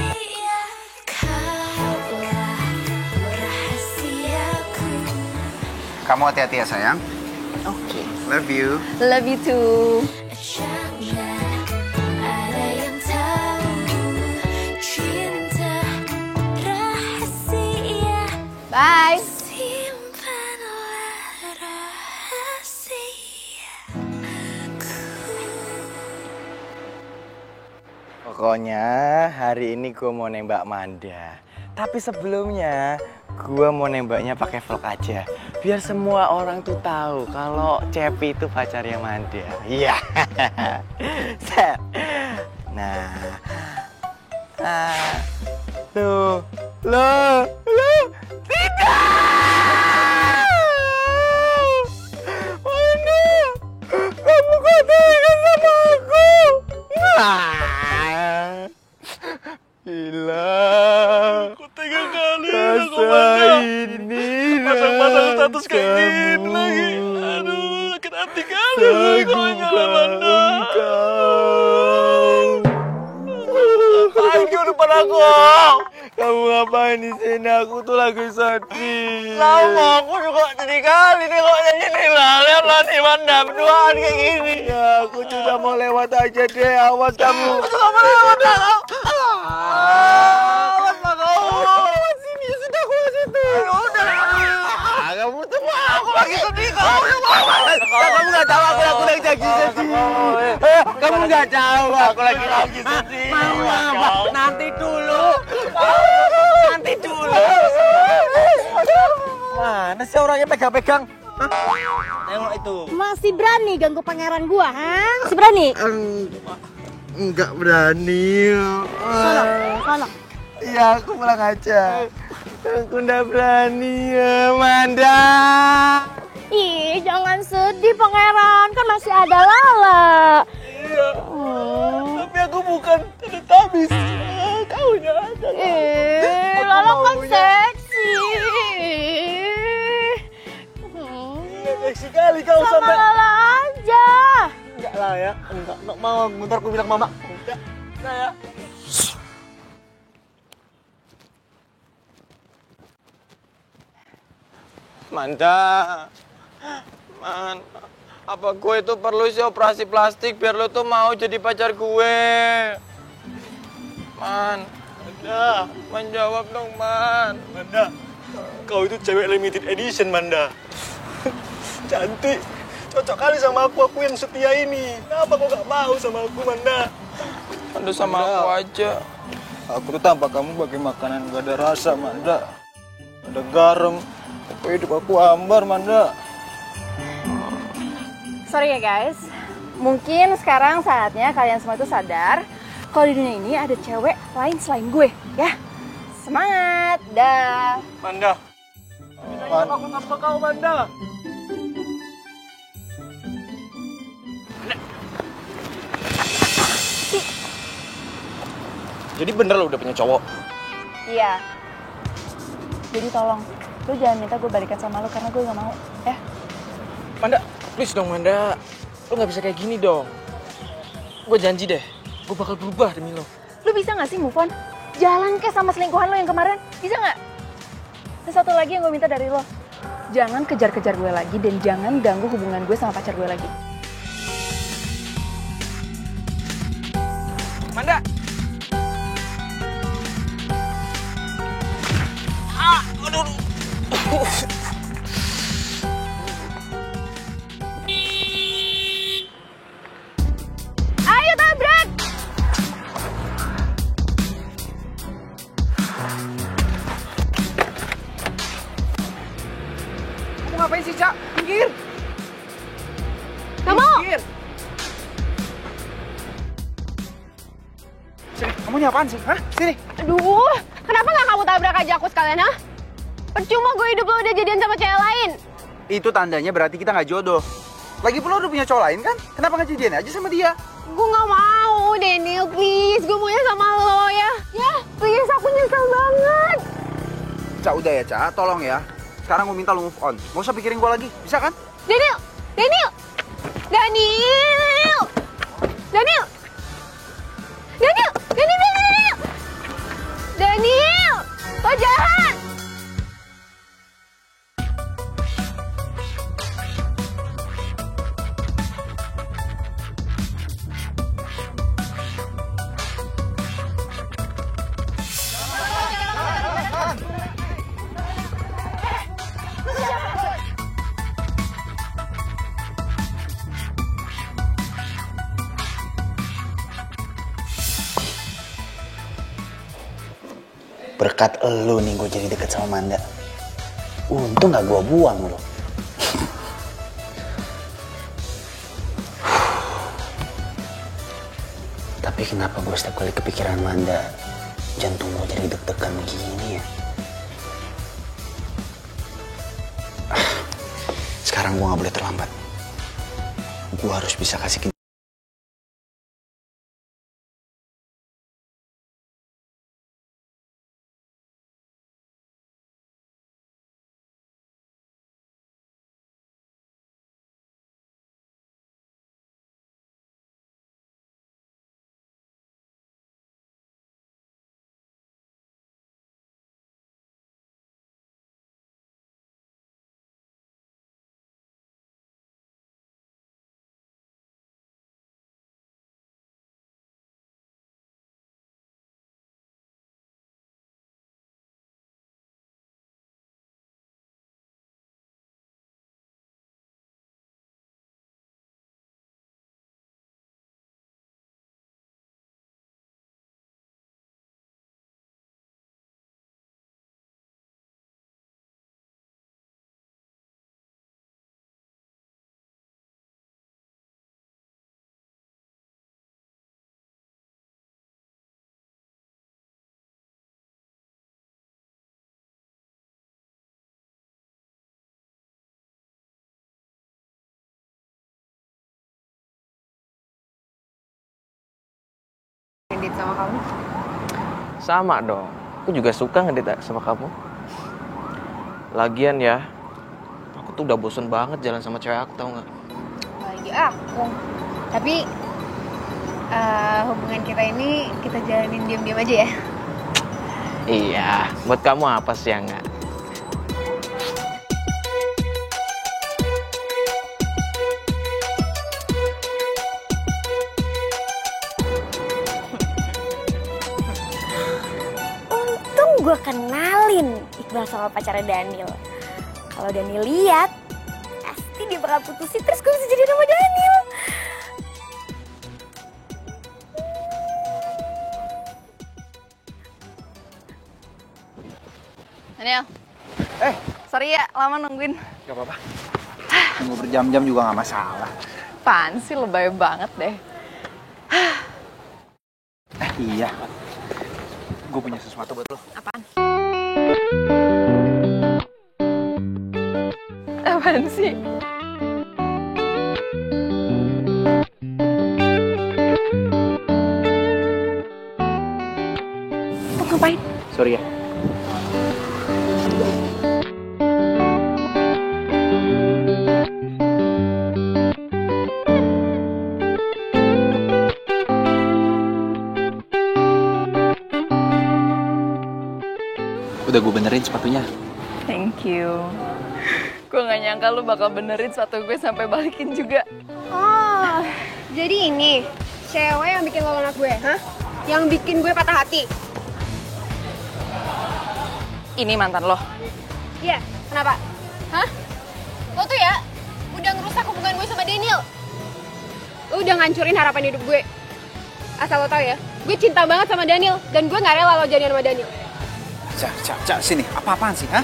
rahasia, kaulah rahasiaku. Kamu hati-hati ya sayang. Oke. Love you. Love you too. Jangan ada yang tahu cinta rahasia. Bye. Simpanlah rahasiaku. Pokoknya hari ini gue mau nembak Manda. Tapi sebelumnya gue mau nembaknya pakai vlog aja. Biar semua orang tuh tahu kalau Cepi itu pacarnya Manda. Iya. Set. Nah. Loh. Tidak. Manda. Kamu katakan sama aku. Gila. Kok tega kali Masa ini pasang-pasang status kayak gini lagi. Aduh, sakit hati kali kalau nyala Manda. Apaan kau depan aku? Kamu ngapain di sini? Aku tuh lagi sedih. Lama aku juga sedih kali nih kok nyanyi lah. Lihatlah nih Manda berduaan kayak gini. Ya, aku juga mau lewat aja deh. Awas kamu. Aku gak mau lewat dah kau. Awas lah kau. Sini sudah aku situ. Udah. Kamu tuh Aku lagi sedih kau. kamu nggak tahu aku lagi sedih. Kamu nggak tahu aku lagi sedih. Mau apa? Nanti dulu. Nanti dulu. Mana sih orangnya pegang-pegang? Tengok itu. Masih berani ganggu pangeran gua, ha? Masih berani? Enggak berani. Sono. Ya, aku pulang aja. Aku nggak berani ya, Manda. Ih, jangan sedih pangeran, kan masih ada Lala. Iya. Tapi aku bukan Teletubbies. Kau nya ada. Lala kan seksi. Seksi kali kau Sama sampai. Lala aja. Enggak lah ya. Enggak mau. Bentar aku bilang mama. Enggak. Nah ya. Manda, apa gue itu perlu sih operasi plastik biar lo tuh mau jadi pacar gue? Man, Manda. menjawab dong, Man. Manda. Kau itu cewek limited edition, Manda. Cantik. Cocok kali sama aku yang setia ini. Kenapa kau gak mau sama aku, Manda? Manda sama aku aja. Aku tuh tanpa kamu bagi makanan gak ada rasa, Manda. Ada garam. Tapi hidup aku hambar, Manda. Sorry ya guys, mungkin sekarang saatnya kalian semua itu sadar kalau di dunia ini ada cewek lain selain gue, ya. Semangat, dah. Manda. Aku ngapa kau, Manda? Jadi bener lo udah punya cowok? Iya. Jadi tolong, lu jangan minta gue balikan sama lu karena gue gak mau, ya. Manda, please dong Manda. Lu gak bisa kayak gini dong. Gue janji deh, gue bakal berubah demi lo. Lu bisa gak sih move on? Jalan ke sama selingkuhan lo yang kemarin, bisa gak? Dan satu lagi yang gue minta dari lo, jangan kejar-kejar gue lagi dan jangan ganggu hubungan gue sama pacar gue lagi. Manda! Ayo tabrak! Kamu ngapain sih, Cak? Pinggir! Gak mau! Pinggir! Sini, kamu ini apaan sih? Hah? Sini! Aduh, kenapa gak kamu tabrak aja aku sekalian, ha? Percuma gue hidup lo udah jadian sama cewek lain. Itu tandanya berarti kita nggak jodoh. Lagi pula udah punya cowok lain kan? Kenapa nggak jadian aja sama dia? Gue gak mau, Daniel, please. Gue maunya sama lo, ya. Ya, please, aku nyesel banget. Cak, udah ya, Cak. Tolong ya. Sekarang gue minta lu move on. Gak usah pikirin gue lagi. Bisa kan? Daniel! Daniel! Daniel! Daniel! Daniel! Daniel! Daniel! Lo jahat! Berkat elu nih gue jadi deket sama Manda. Untung gak gue buang lo. Tapi kenapa gue setiap kali kepikiran Manda, jantung gue jadi deg-degan begini ya? Sekarang gue gak boleh terlambat. Gue harus bisa kasih Ngedit sama kamu. Sama dong. Aku juga suka ngedit sama kamu. Lagian ya, aku tuh udah bosen banget jalan sama cewek aku, tau gak? Lagi aku. Tapi hubungan kita ini kita jalanin diam-diam aja ya. Iya, buat kamu apa sih yang gak? Gue kenalin Iqbal sama pacarnya Daniel. Kalau Daniel lihat, pasti dia bakal putusin terus gue bisa jadi sama Daniel. Daniel. Sorry ya, lama nungguin. Gak apa-apa. Nunggu berjam-jam juga gak masalah. Apaan sih, lebay banget deh. Iya. Gue punya sesuatu buat lo. Apaan? Apaan sih? Lo ngapain? Sorry ya. Udah gue benerin sepatunya. Thank you. Gue gak nyangka lu bakal benerin sepatu gue sampai balikin juga. Oh, jadi ini cewek yang bikin lo nolak gue, hah? Yang bikin gue patah hati. Ini mantan lo? Iya, kenapa? Hah? Lo tuh ya udah ngerusak hubungan gue sama Daniel. Lo udah ngancurin harapan hidup gue. Asal lo tau ya, gue cinta banget sama Daniel dan gue gak rela lo jadian sama Daniel. Cak, sini. Apa-apaan sih, hah?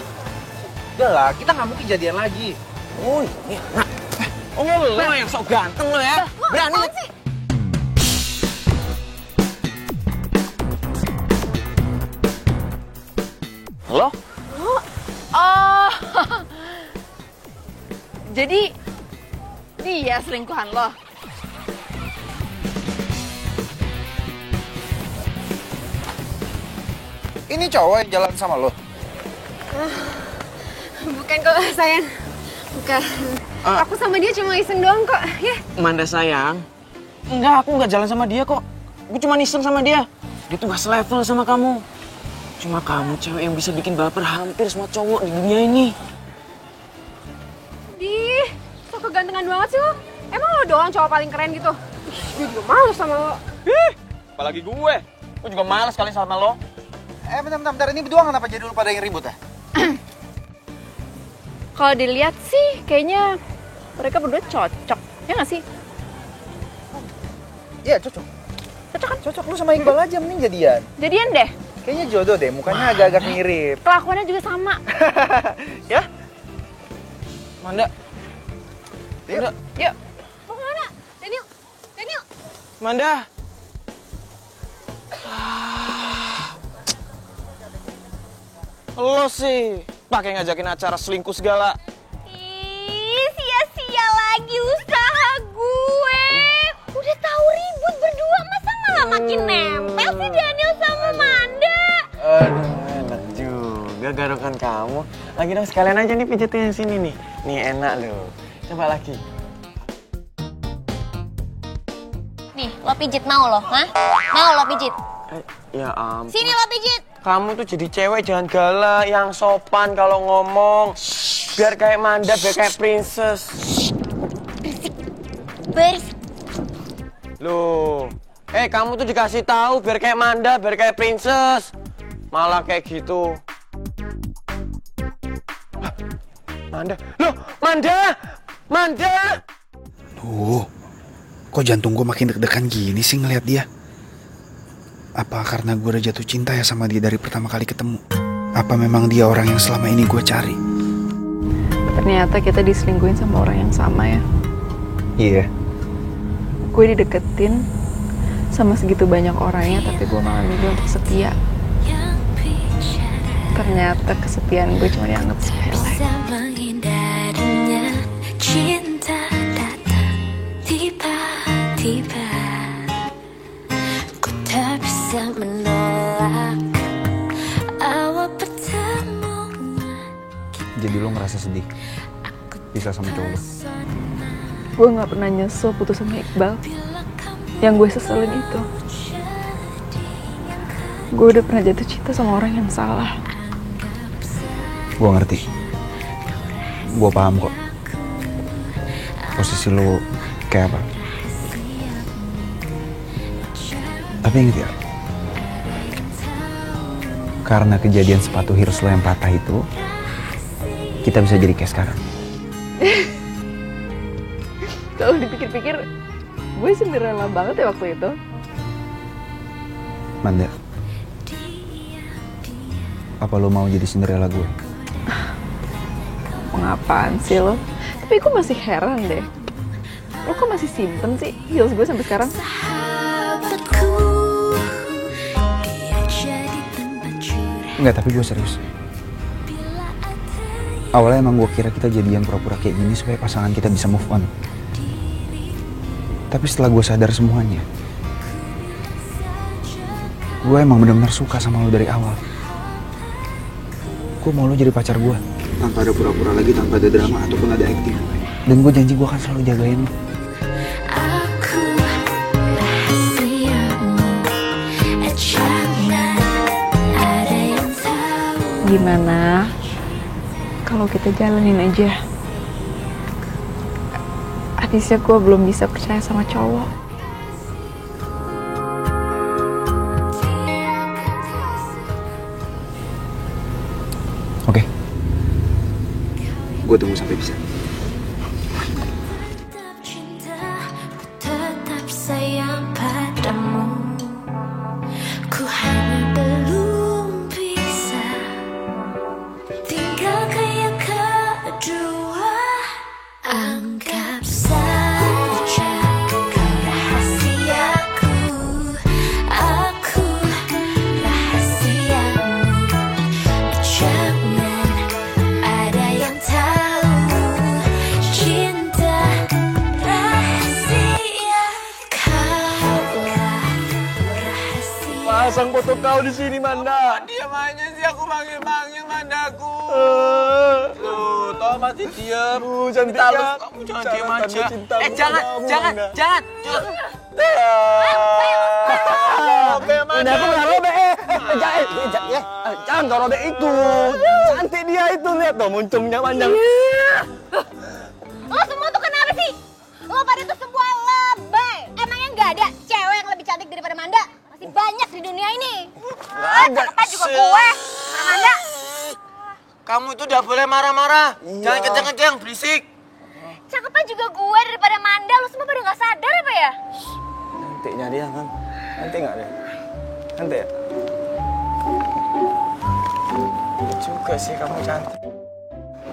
Udah lah, kita nggak mungkin jadian lagi. Oh, ini nak. Oh, lo yang sok ganteng lo ya. Berani sih. Halo? Oh, jadi dia selingkuhan lo? Ini cowok yang jalan sama lo? Bukan kok, sayang. Bukan. Aku sama dia cuma iseng doang kok, ya. Manda sayang. Enggak, aku nggak jalan sama dia kok. Gue cuma iseng sama dia. Dia tuh nggak selevel sama kamu. Cuma kamu cewek yang bisa bikin baper hampir semua cowok di dunia ini. Dih, so kegantengan banget sih lo. Emang lo doang cowok paling keren gitu? Gue juga males sama lo. Apalagi gue. Gue juga males kali sama lo. Bentar. Ini berdua kenapa jadi lupa ada yang ribut ya? Kalau dilihat sih, kayaknya mereka berdua cocok. Ya nggak sih? Iya, cocok. Cocok kan? Cocok, lu sama Iqbal aja mending jadian. Jadian deh. Kayaknya jodoh deh, mukanya agak-agak mirip. Kelakuannya juga sama. Ya? Manda. Yuk. Yuk. Mau kemana? Daniel. Manda. Lo sih pakai ngajakin acara selingkuh segala. Ih, sia-sia lagi usaha gue. Udah tahu ribut berdua, masa malah makin nempel sih Daniel sama Manda. Aduh, enak juga garukan kamu. Lagi dong, sekalian aja nih pijetin yang sini nih. Nih enak loh. Coba lagi. Nih, lo pijit mau lo, hah? Mau lo pijit? Ya ampun. Sini lo pijit. Kamu tuh jadi cewek jangan galak, yang sopan kalau ngomong. Biar kayak Manda, biar kayak princess. Berisik. Loh, kamu tuh dikasih tahu biar kayak Manda, biar kayak princess. Malah kayak gitu. Hah, Manda, loh, Manda. Duh, kok jantung gue makin deg-degan gini sih ngeliat dia? Apa karena gue udah jatuh cinta ya sama dia dari pertama kali ketemu? Apa memang dia orang yang selama ini gue cari? Ternyata kita diselingkuhin sama orang yang sama ya. Iya. Gue dideketin sama segitu banyak orangnya, tapi gue malah milih untuk setia. Ternyata kesetiaan gue cuma dianggap sepele. Bisa menghindarinya, cinta datang tiba-tiba. Ku tak bisa menolak awal pertemuan. Jadi lo ngerasa sedih bisa sama cowok lo? Gue gak pernah nyesel putus sama Iqbal. Yang gue seselin itu, gue udah pernah jatuh cinta sama orang yang salah. Gue ngerti. Gue paham kok. Posisi lo kayak apa. Tapi inget ya, karena kejadian sepatu Heroes lo yang patah itu, kita bisa jadi kayak sekarang. Kalau dipikir-pikir, gue Cinderella banget ya waktu itu. Manda, Apa lo mau jadi Cinderella gue? Pengapaan sih lo? Tapi gue masih heran deh. Lo kok masih simpen sih heels gue sampai sekarang? Enggak, tapi gue serius. Awalnya emang gue kira kita jadian pura-pura kayak gini supaya pasangan kita bisa move on. Tapi setelah gue sadar semuanya, gue emang benar-benar suka sama lo dari awal. Gue mau lo jadi pacar gue. Tanpa ada pura-pura lagi, tanpa ada drama ataupun ada acting. Dan gue janji gue akan selalu jagain lo. Gimana kalau kita jalanin aja? Artisnya gue belum bisa percaya sama cowok. Oke. Gue tunggu sampai bisa. Tetap sayang padamu. Ku hanya belum bisa tinggalkan yang kedua. Anggap saja kau rahasiaku. Aku rahasiamu. Jangan ada yang tahu. Cinta rahasia. Kaulah rahasia. Pasang foto kau di sini, Manda. Diam aja sih, aku manggil-manggil Mandaku. Tuh, toh masih diam. Cantiknya. Kamu jangan diam aja. Cintamu Jangan. Udah aku nggak robek. Jangan kau robek itu. Cantik dia itu, lihat dong muncungnya panjang. Lo semua tuh kenapa sih? Lo pada tuh semua lebay. Emangnya nggak ada cewek yang lebih cantik daripada Manda? Masih banyak di dunia ini. Nggak ada. Cakepan juga gue. Sama Manda. Kamu itu udah boleh marah-marah. Jangan kenceng-kenceng, berisik. Cakepan juga gue daripada Manda. Lo semua pada nggak sadar apa ya? Cantiknya dia kan. Cantik nggak dia? Cantik ya? Juga sih kamu cantik.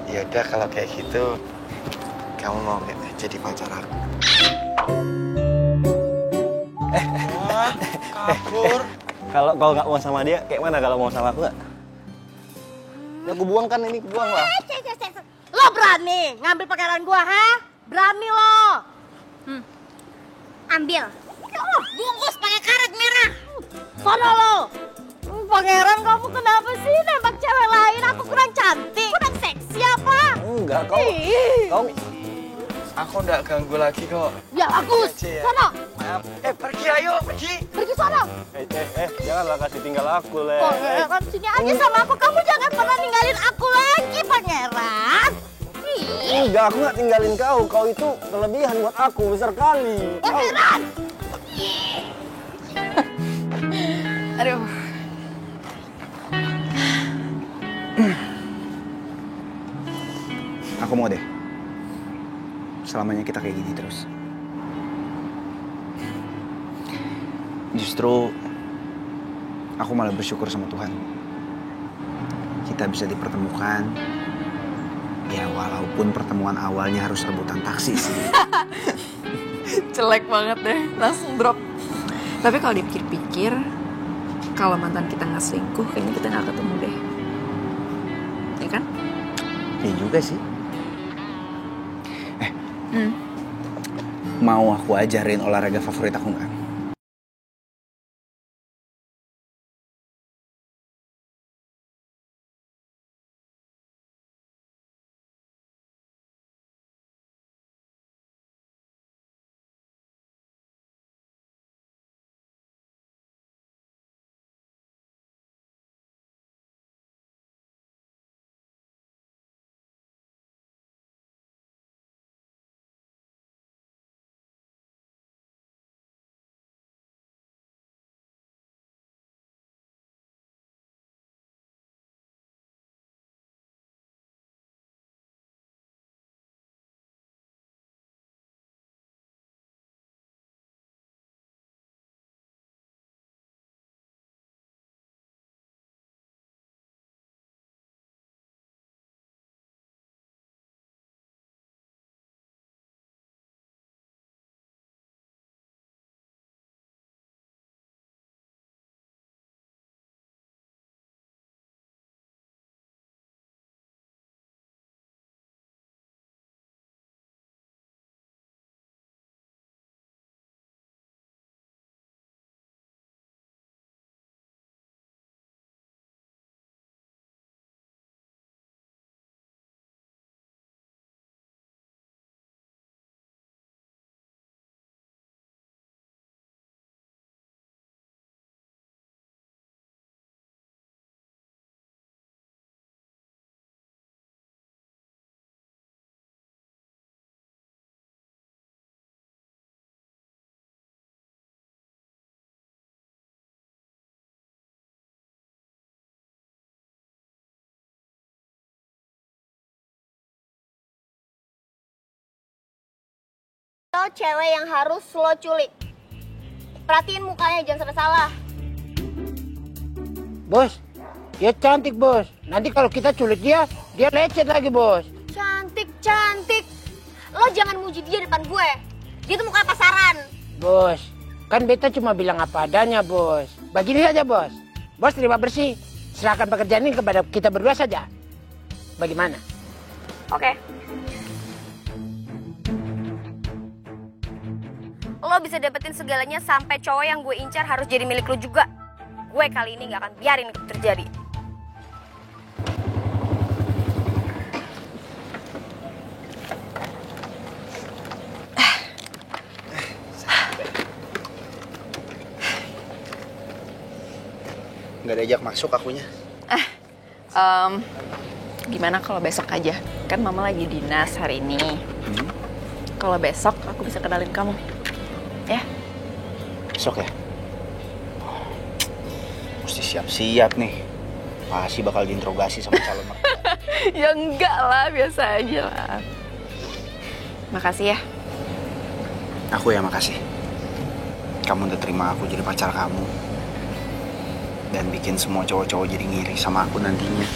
Ya udah kalau kayak gitu, kamu mau nggak jadi pacar aku? Kabur. Kalau kau nggak mau sama dia, kayak mana kalau mau sama aku nggak? Ya aku buang kan ini, buang lah. Lo berani ngambil pakaian gua, ha? Berani lo. Ambil. Bungkus pakai karet merah. Sono lo. Pangeran, kamu kenapa sih nembak cewek lain? Aku kurang cantik, kurang seksi apa? Enggak, kau Aku nggak ganggu lagi kok. Ya bagus. Aja ya. Sono. Pergi ayo, pergi. Pergi sono. Janganlah kasih tinggal aku, Le. Pangeran, sini aja sama aku. Kamu jangan pernah ninggalin aku lagi, Pangeran. Enggak, aku nggak tinggalin kau. Kau itu kelebihan buat aku, besar kali. Pangeran. Aduh. Aku mau deh. Selamanya kita kayak gini terus. Justru aku malah bersyukur sama Tuhan. Kita bisa dipertemukan. Ya walaupun pertemuan awalnya harus rebutan taksi sih. Jelek banget deh, langsung drop. Tapi kalau dipikir-pikir, kalau mantan kita nggak selingkuh, kayaknya kita nggak ketemu deh. Ya kan? Ya juga sih. Mau aku ajarin olahraga favorit aku nggak? lo cewek yang harus lo culik. Perhatiin mukanya, jangan sampai salah. Bos, dia cantik bos. Nanti kalau kita culik dia lecet lagi bos. Cantik. Lo jangan muji dia depan gue. Dia tuh mukanya pasaran. Bos, kan beta cuma bilang apa adanya bos. Begini saja bos. Bos terima bersih. Serahkan pekerjaan ini kepada kita berdua saja. Bagaimana? Oke. Lo bisa dapetin segalanya sampai cowok yang gue incar harus jadi milik lo juga. Gue kali ini gak akan biarin itu terjadi. Nggak diajak masuk akunya. Gimana kalau besok aja? Kan mama lagi dinas hari ini. Kalau besok aku bisa kenalin kamu. Ya? Besok ya? Mesti siap-siap nih. Pasti bakal diinterogasi sama calon mertua. Ya enggak lah, biasa aja lah. Makasih ya. Aku ya makasih. Kamu udah terima aku jadi pacar kamu. Dan bikin semua cowok-cowok jadi ngiri sama aku nantinya.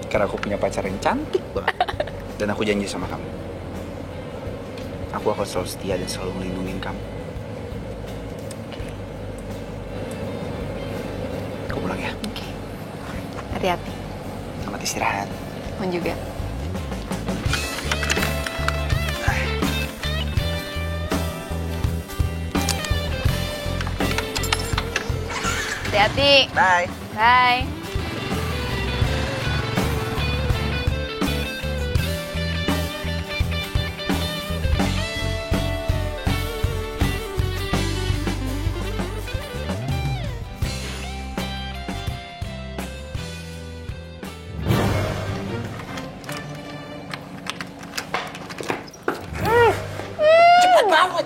Karena aku punya pacar yang cantik banget. Dan aku janji sama kamu. Aku akan selalu setia dan selalu melindungi kamu. Aku pulang ya. Oke. Hati-hati. Selamat istirahat. Kamu juga. Hati-hati. Bye. Bye.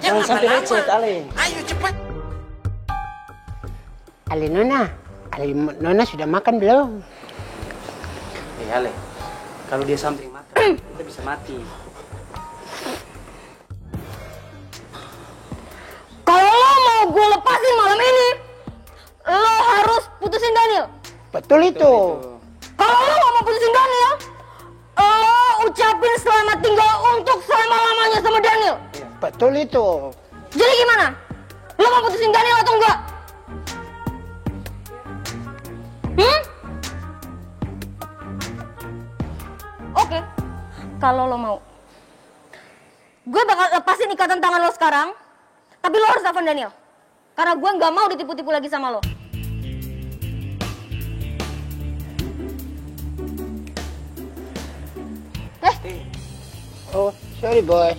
Jangan sampai lecet, Ale. Ayo cepat. Ale Nona sudah makan belum? Ale, kalau dia sampai makan, kita bisa mati. Kalau lo mau gue lepasin malam ini, lo harus putusin Daniel. Betul itu. Kalau lo gak mau putusin Daniel, lo ucapin selamat tinggal untuk selama-lamanya sama Daniel. Betul itu. Jadi gimana? Lo mau putusin Daniel atau enggak? Oke, kalau lo mau, gue bakal lepasin ikatan tangan lo sekarang. Tapi lo harus telepon Daniel, karena gue nggak mau ditipu-tipu lagi sama lo. Oh, sorry bos.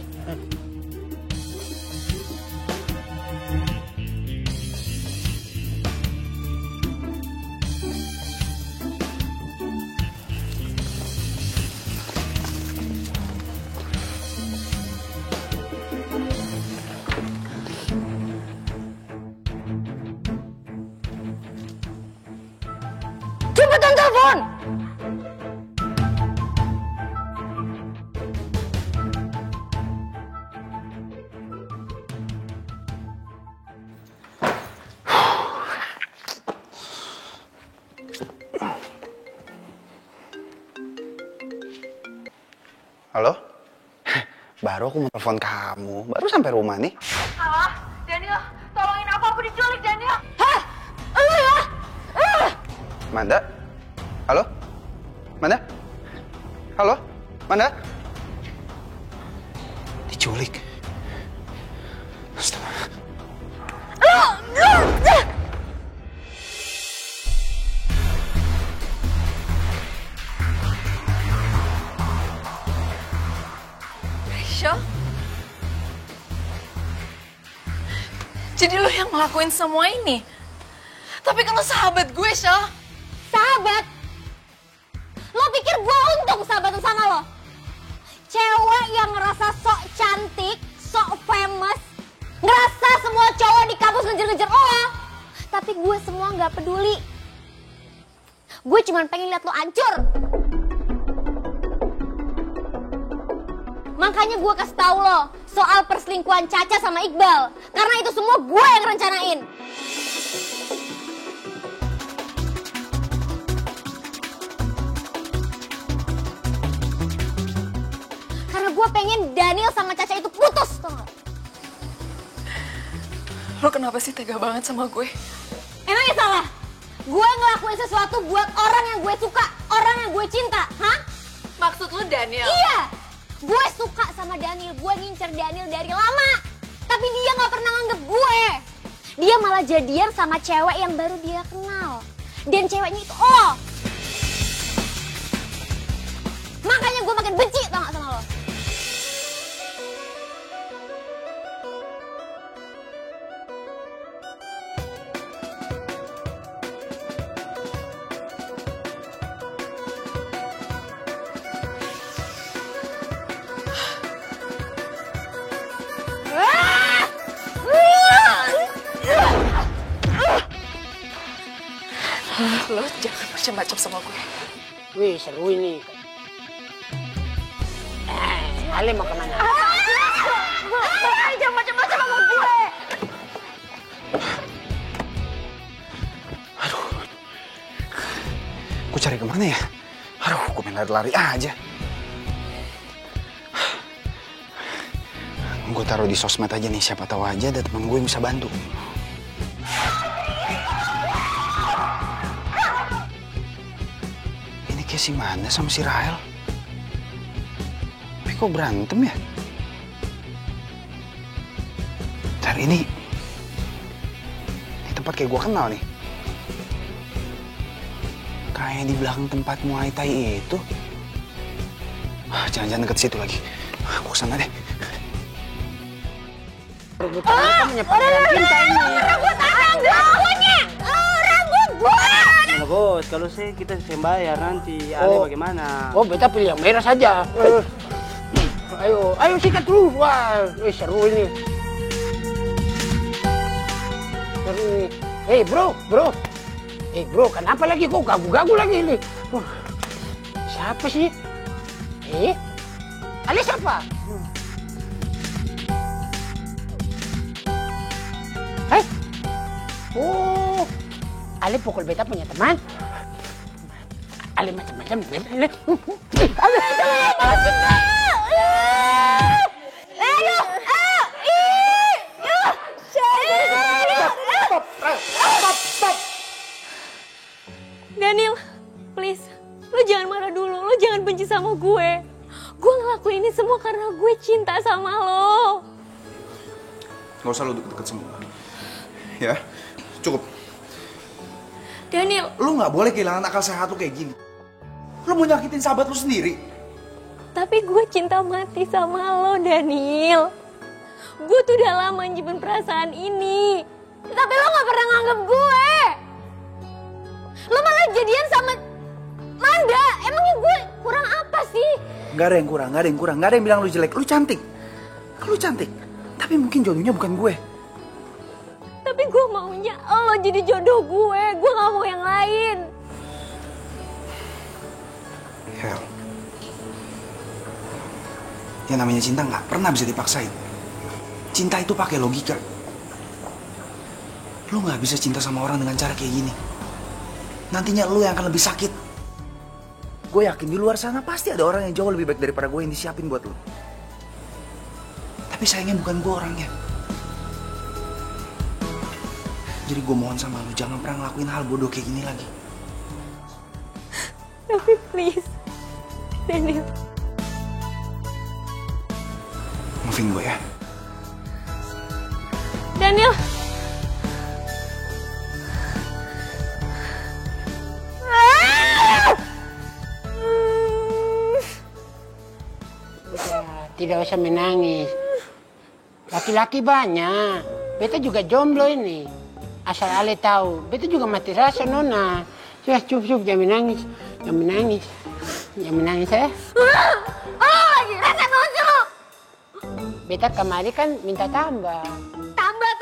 Cepetan telepon! Halo? Baru aku mau telepon kamu. Baru sampai rumah nih. Halo, Daniel, tolongin aku diculik, Daniel. Hah? Lu ya? Manda? Halo? Manda? Halo? Manda? Diculik. Astaga. Syah? Jadi lo yang ngelakuin semua ini? Tapi kan lo sahabat gue, Syah. Sahabat? Lo pikir gue untung sahabatan sama lo? Cewek yang ngerasa sok cantik, sok famous, ngerasa semua cowok di kampus ngejar-ngejar lo. Tapi gue semua gak peduli. Gue cuma pengen lihat lo hancur. Makanya gue kasih tahu lo, soal perselingkuhan Caca sama Iqbal. Karena itu semua gue yang rencanain. Karena gue pengen Daniel sama Caca itu putus, tau gak? Lo kenapa sih tega banget sama gue? Emangnya salah? Gue ngelakuin sesuatu buat orang yang gue suka, orang yang gue cinta, hah? Maksud lo Daniel? Iya! Gue suka sama Daniel, gue ngincer Daniel dari lama. Tapi dia gak pernah nganggep gue. Dia malah jadian sama cewek yang baru dia kenal. Dan ceweknya itu lo. Makanya gue makin benci tau gak sama lo. Lo jangan macam-macam sama gue. Wih, seru ini. Ale mau kemana? Jangan macam-macam sama gue. Gue cari kemana ya? Aduh, gue main lari-lari aja. Gue taruh di sosmed aja nih, siapa tahu aja ada teman gue yang bisa bantu. Ini kayak si Manda sama si Rahel. Tapi kok berantem ya? Cari ini tempat kayak gue kenal nih. Kayak di belakang tempat Muay Thai itu. Jangan-jangan deket situ lagi. Gue kesana deh. Rebutan kamu nyepadan cinta ini. Rambut gue. Nah, bos, kalau kita bayar nanti, Ale bagaimana? Oh, beta pilih yang merah saja. Ayo sikat dulu. Wah, seru ini. Seru ini. Hei bro. Bro, kenapa lagi kok gagu-gagu lagi ini? Siapa sih? Ale siapa? Oh, Ale pukul beta punya teman. Ale macam-macam. Daniel, please, lo jangan marah dulu, lo jangan benci sama gue. Gue ngelakuin ini semua karena gue cinta sama lo. Gak usah lo deket-deket semua. Ya, cukup. Daniel. Lu gak boleh kehilangan akal sehat lu kayak gini. Lu mau nyakitin sahabat lu sendiri. Tapi gue cinta mati sama lo, Daniel. Gue tuh udah lama nyimpen perasaan ini. Tapi lo gak pernah nganggep gue. Lo malah jadian sama Manda. Emangnya gue kurang apa sih? Gak ada yang kurang. Gak ada yang bilang lu jelek. Lu cantik. Tapi mungkin jodohnya bukan gue. Tapi gue maunya lo jadi jodoh gue. Gue gak mau yang lain. Hel. Yang namanya cinta gak pernah bisa dipaksain. Cinta itu pakai logika. Lu gak bisa cinta sama orang dengan cara kayak gini. Nantinya lu yang akan lebih sakit. Gue yakin di luar sana pasti ada orang yang jauh lebih baik daripada gue yang disiapin buat lu. Tapi sayangnya bukan gue orangnya. Jadi gue mohon sama lu, jangan pernah ngelakuin hal bodoh kayak gini lagi. Tapi please, Daniel. Maafin gue ya. Daniel. Tidak usah menangis. Laki-laki banyak. Beta juga jomblo ini. Asal Ale tahu. Beta juga mati rasa, Nona. Sudah cukup, jangan menangis. Jangan menangis ya. Lagi rasa banget lo. Beta kemari kan minta tambah. Tambah.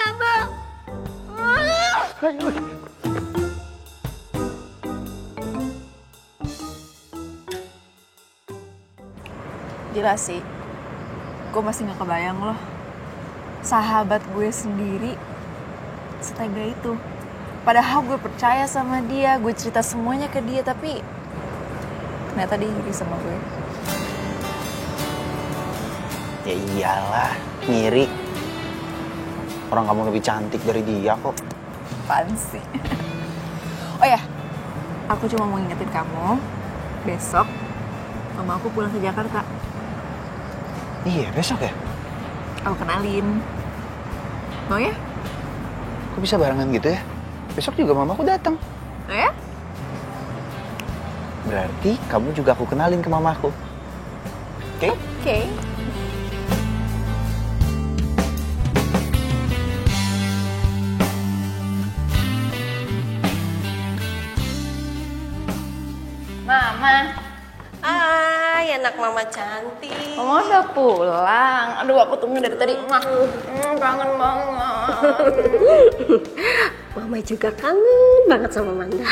Jelas sih. Gue masih gak kebayang loh. Sahabat gue sendiri setega itu. Padahal gue percaya sama dia, gue cerita semuanya ke dia, tapi ternyata dia iri sama gue. Ya iyalah, ngiri. Orang kamu lebih cantik dari dia kok. Apaan sih? Oh ya, aku cuma mau ngingetin kamu, besok mama aku pulang ke Jakarta. Iya, besok ya? Aku kenalin. Mau ya? Kok bisa barengan gitu ya? Besok juga mamaku datang. Oh ya? Berarti kamu juga aku kenalin ke mamaku. Oke? Oke. Mama. Hai, anak mama cantik. Mama udah pulang. Aduh, aku tunggu dari tadi. Kangen banget. Mama juga kangen banget sama Manda.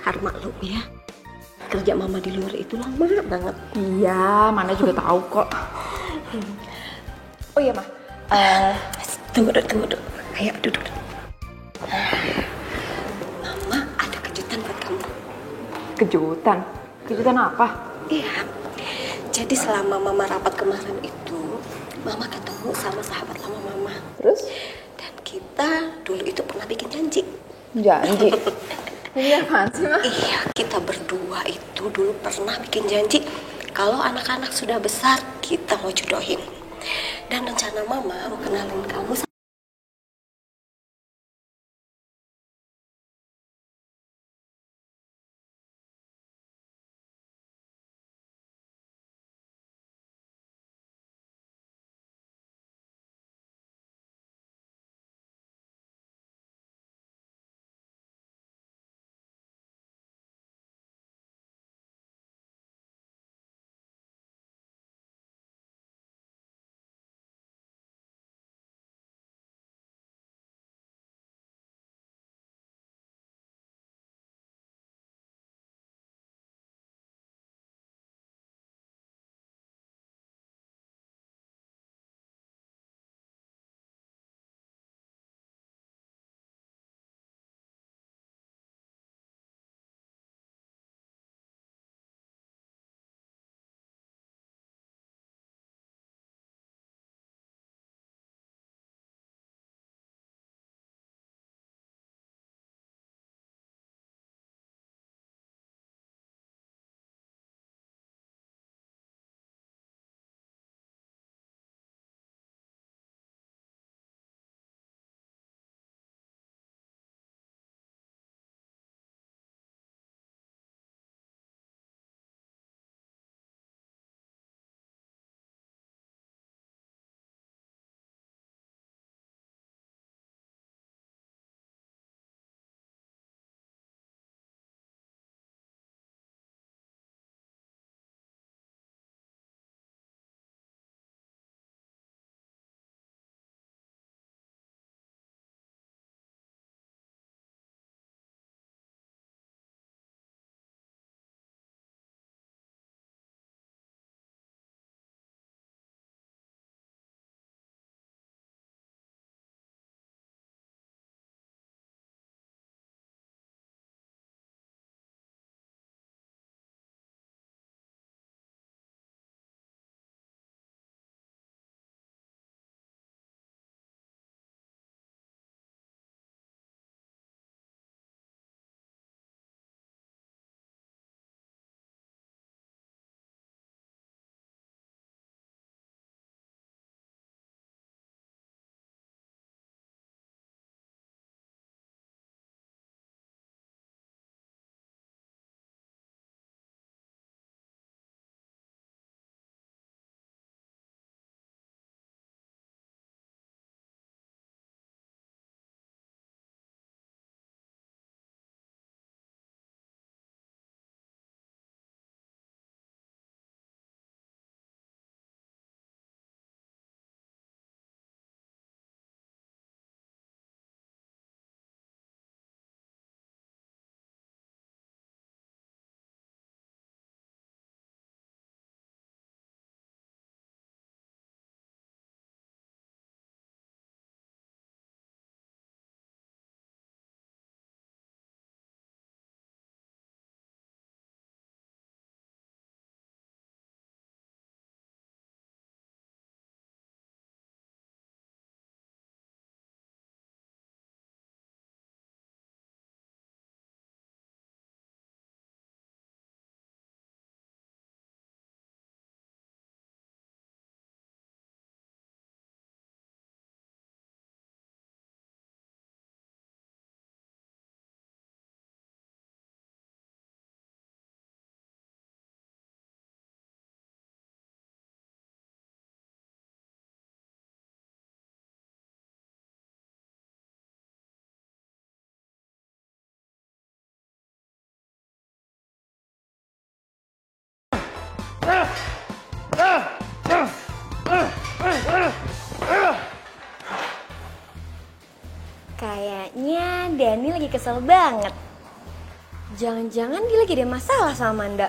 Harus maklum ya. Kerja mama di luar itu lama banget. Iya, Manda juga tahu kok. Oh iya, Ma. Tunggu dulu. Ayo duduk. Mama ada kejutan buat kamu. Kejutan? Kejutan apa? Iya. Jadi selama mama rapat kemarin itu, mama ketemu sama sahabat lama mama. Terus? Dan kita dulu itu pernah bikin janji. Janji? Iya apaan sih, Ma? Iya, kita berdua itu dulu pernah bikin janji kalau anak-anak sudah besar kita mau jodohin. Dan rencana mama mau kenalin kamu Kayaknya Dani lagi kesel banget. Jangan-jangan dia lagi ada masalah sama Manda.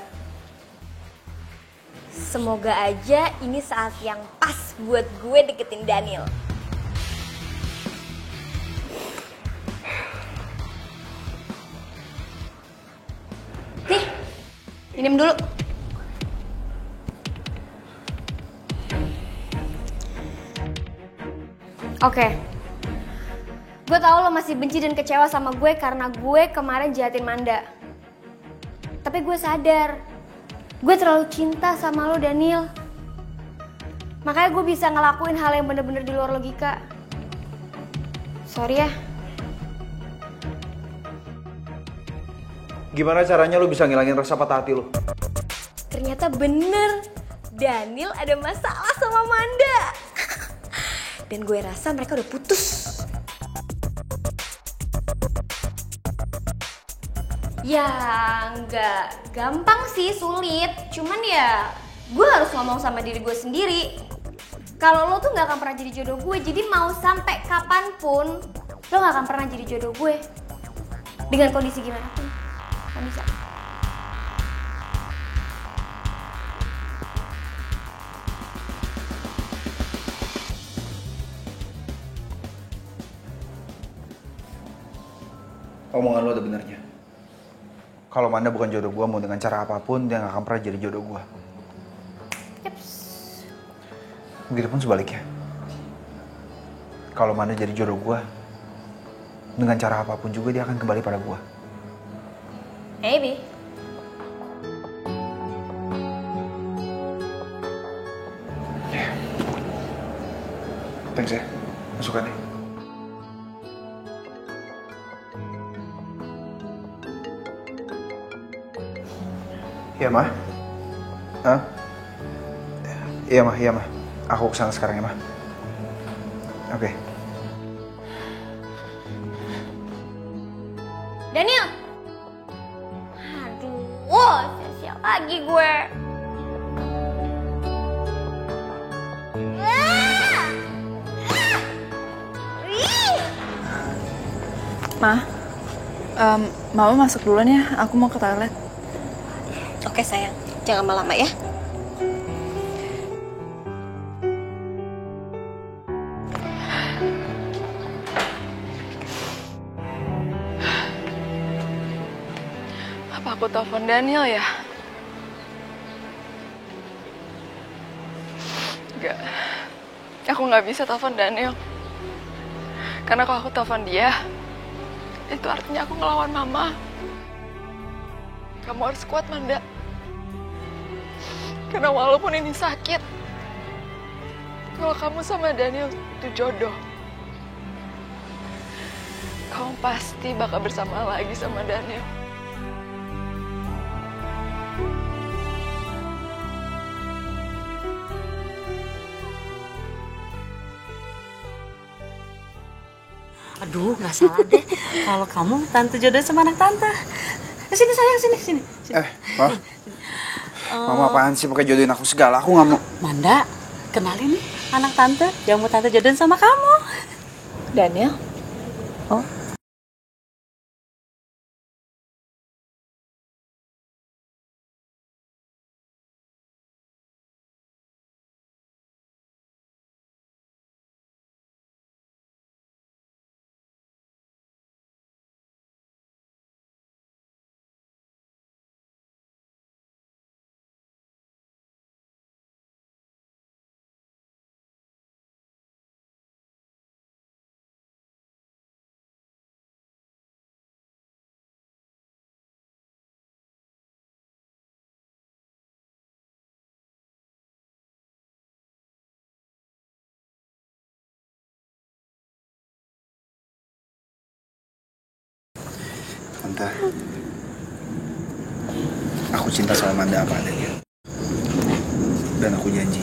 Semoga aja ini saat yang pas buat gue deketin Daniel. Nih, minum dulu. Oke. Gue tau lo masih benci dan kecewa sama gue karena gue kemarin jahatin Manda. Tapi gue sadar, gue terlalu cinta sama lo, Daniel. Makanya gue bisa ngelakuin hal yang bener-bener di luar logika. Sorry ya. Gimana caranya lu bisa ngilangin rasa patah hati lu? Ternyata bener, Daniel ada masalah sama Manda. Dan gue rasa mereka udah putus. Ya nggak gampang sih, sulit. Cuman ya gue harus ngomong sama diri gue sendiri. Kalau lo tuh nggak akan pernah jadi jodoh gue, jadi mau sampai kapanpun lo nggak akan pernah jadi jodoh gue. Dengan kondisi gimana pun, gak bisa. Omongan lo ada benernya. Kalau Manda bukan jodoh gue, mau dengan cara apapun, dia gak akan pernah jadi jodoh gue. Yeps. Begitupun sebaliknya. Kalau Manda jadi jodoh gue, dengan cara apapun juga dia akan kembali pada gue. Maybe. Thanks ya, masukannya. Iya, Ma? Hah? Iya, Ma. Aku kesana sekarang ya, Ma. Oke. Daniel! Aduh, sia-sia lagi gue. Ma, Mama masuk duluan ya, aku mau ke toilet. Oke sayang, jangan lama-lama ya. Apa aku telepon Daniel ya? Enggak, aku nggak bisa telepon Daniel. Karena kalau aku telepon dia, itu artinya aku ngelawan Mama. Kamu harus kuat, Manda. Karena walaupun ini sakit, kalau kamu sama Daniel itu jodoh, kamu pasti bakal bersama lagi sama Daniel. Aduh, nggak salah deh kalau kamu tante jodoh sama anak tante. Sini sayang, sini. Ma. Mama apaan sih pakai jodohin aku segala? Aku nggak mau. Manda, kenalin nih anak tante yang mau tante jodohin sama kamu. Daniel? Oh. Tante, aku cinta sama Manda apa adanya. Dan aku janji,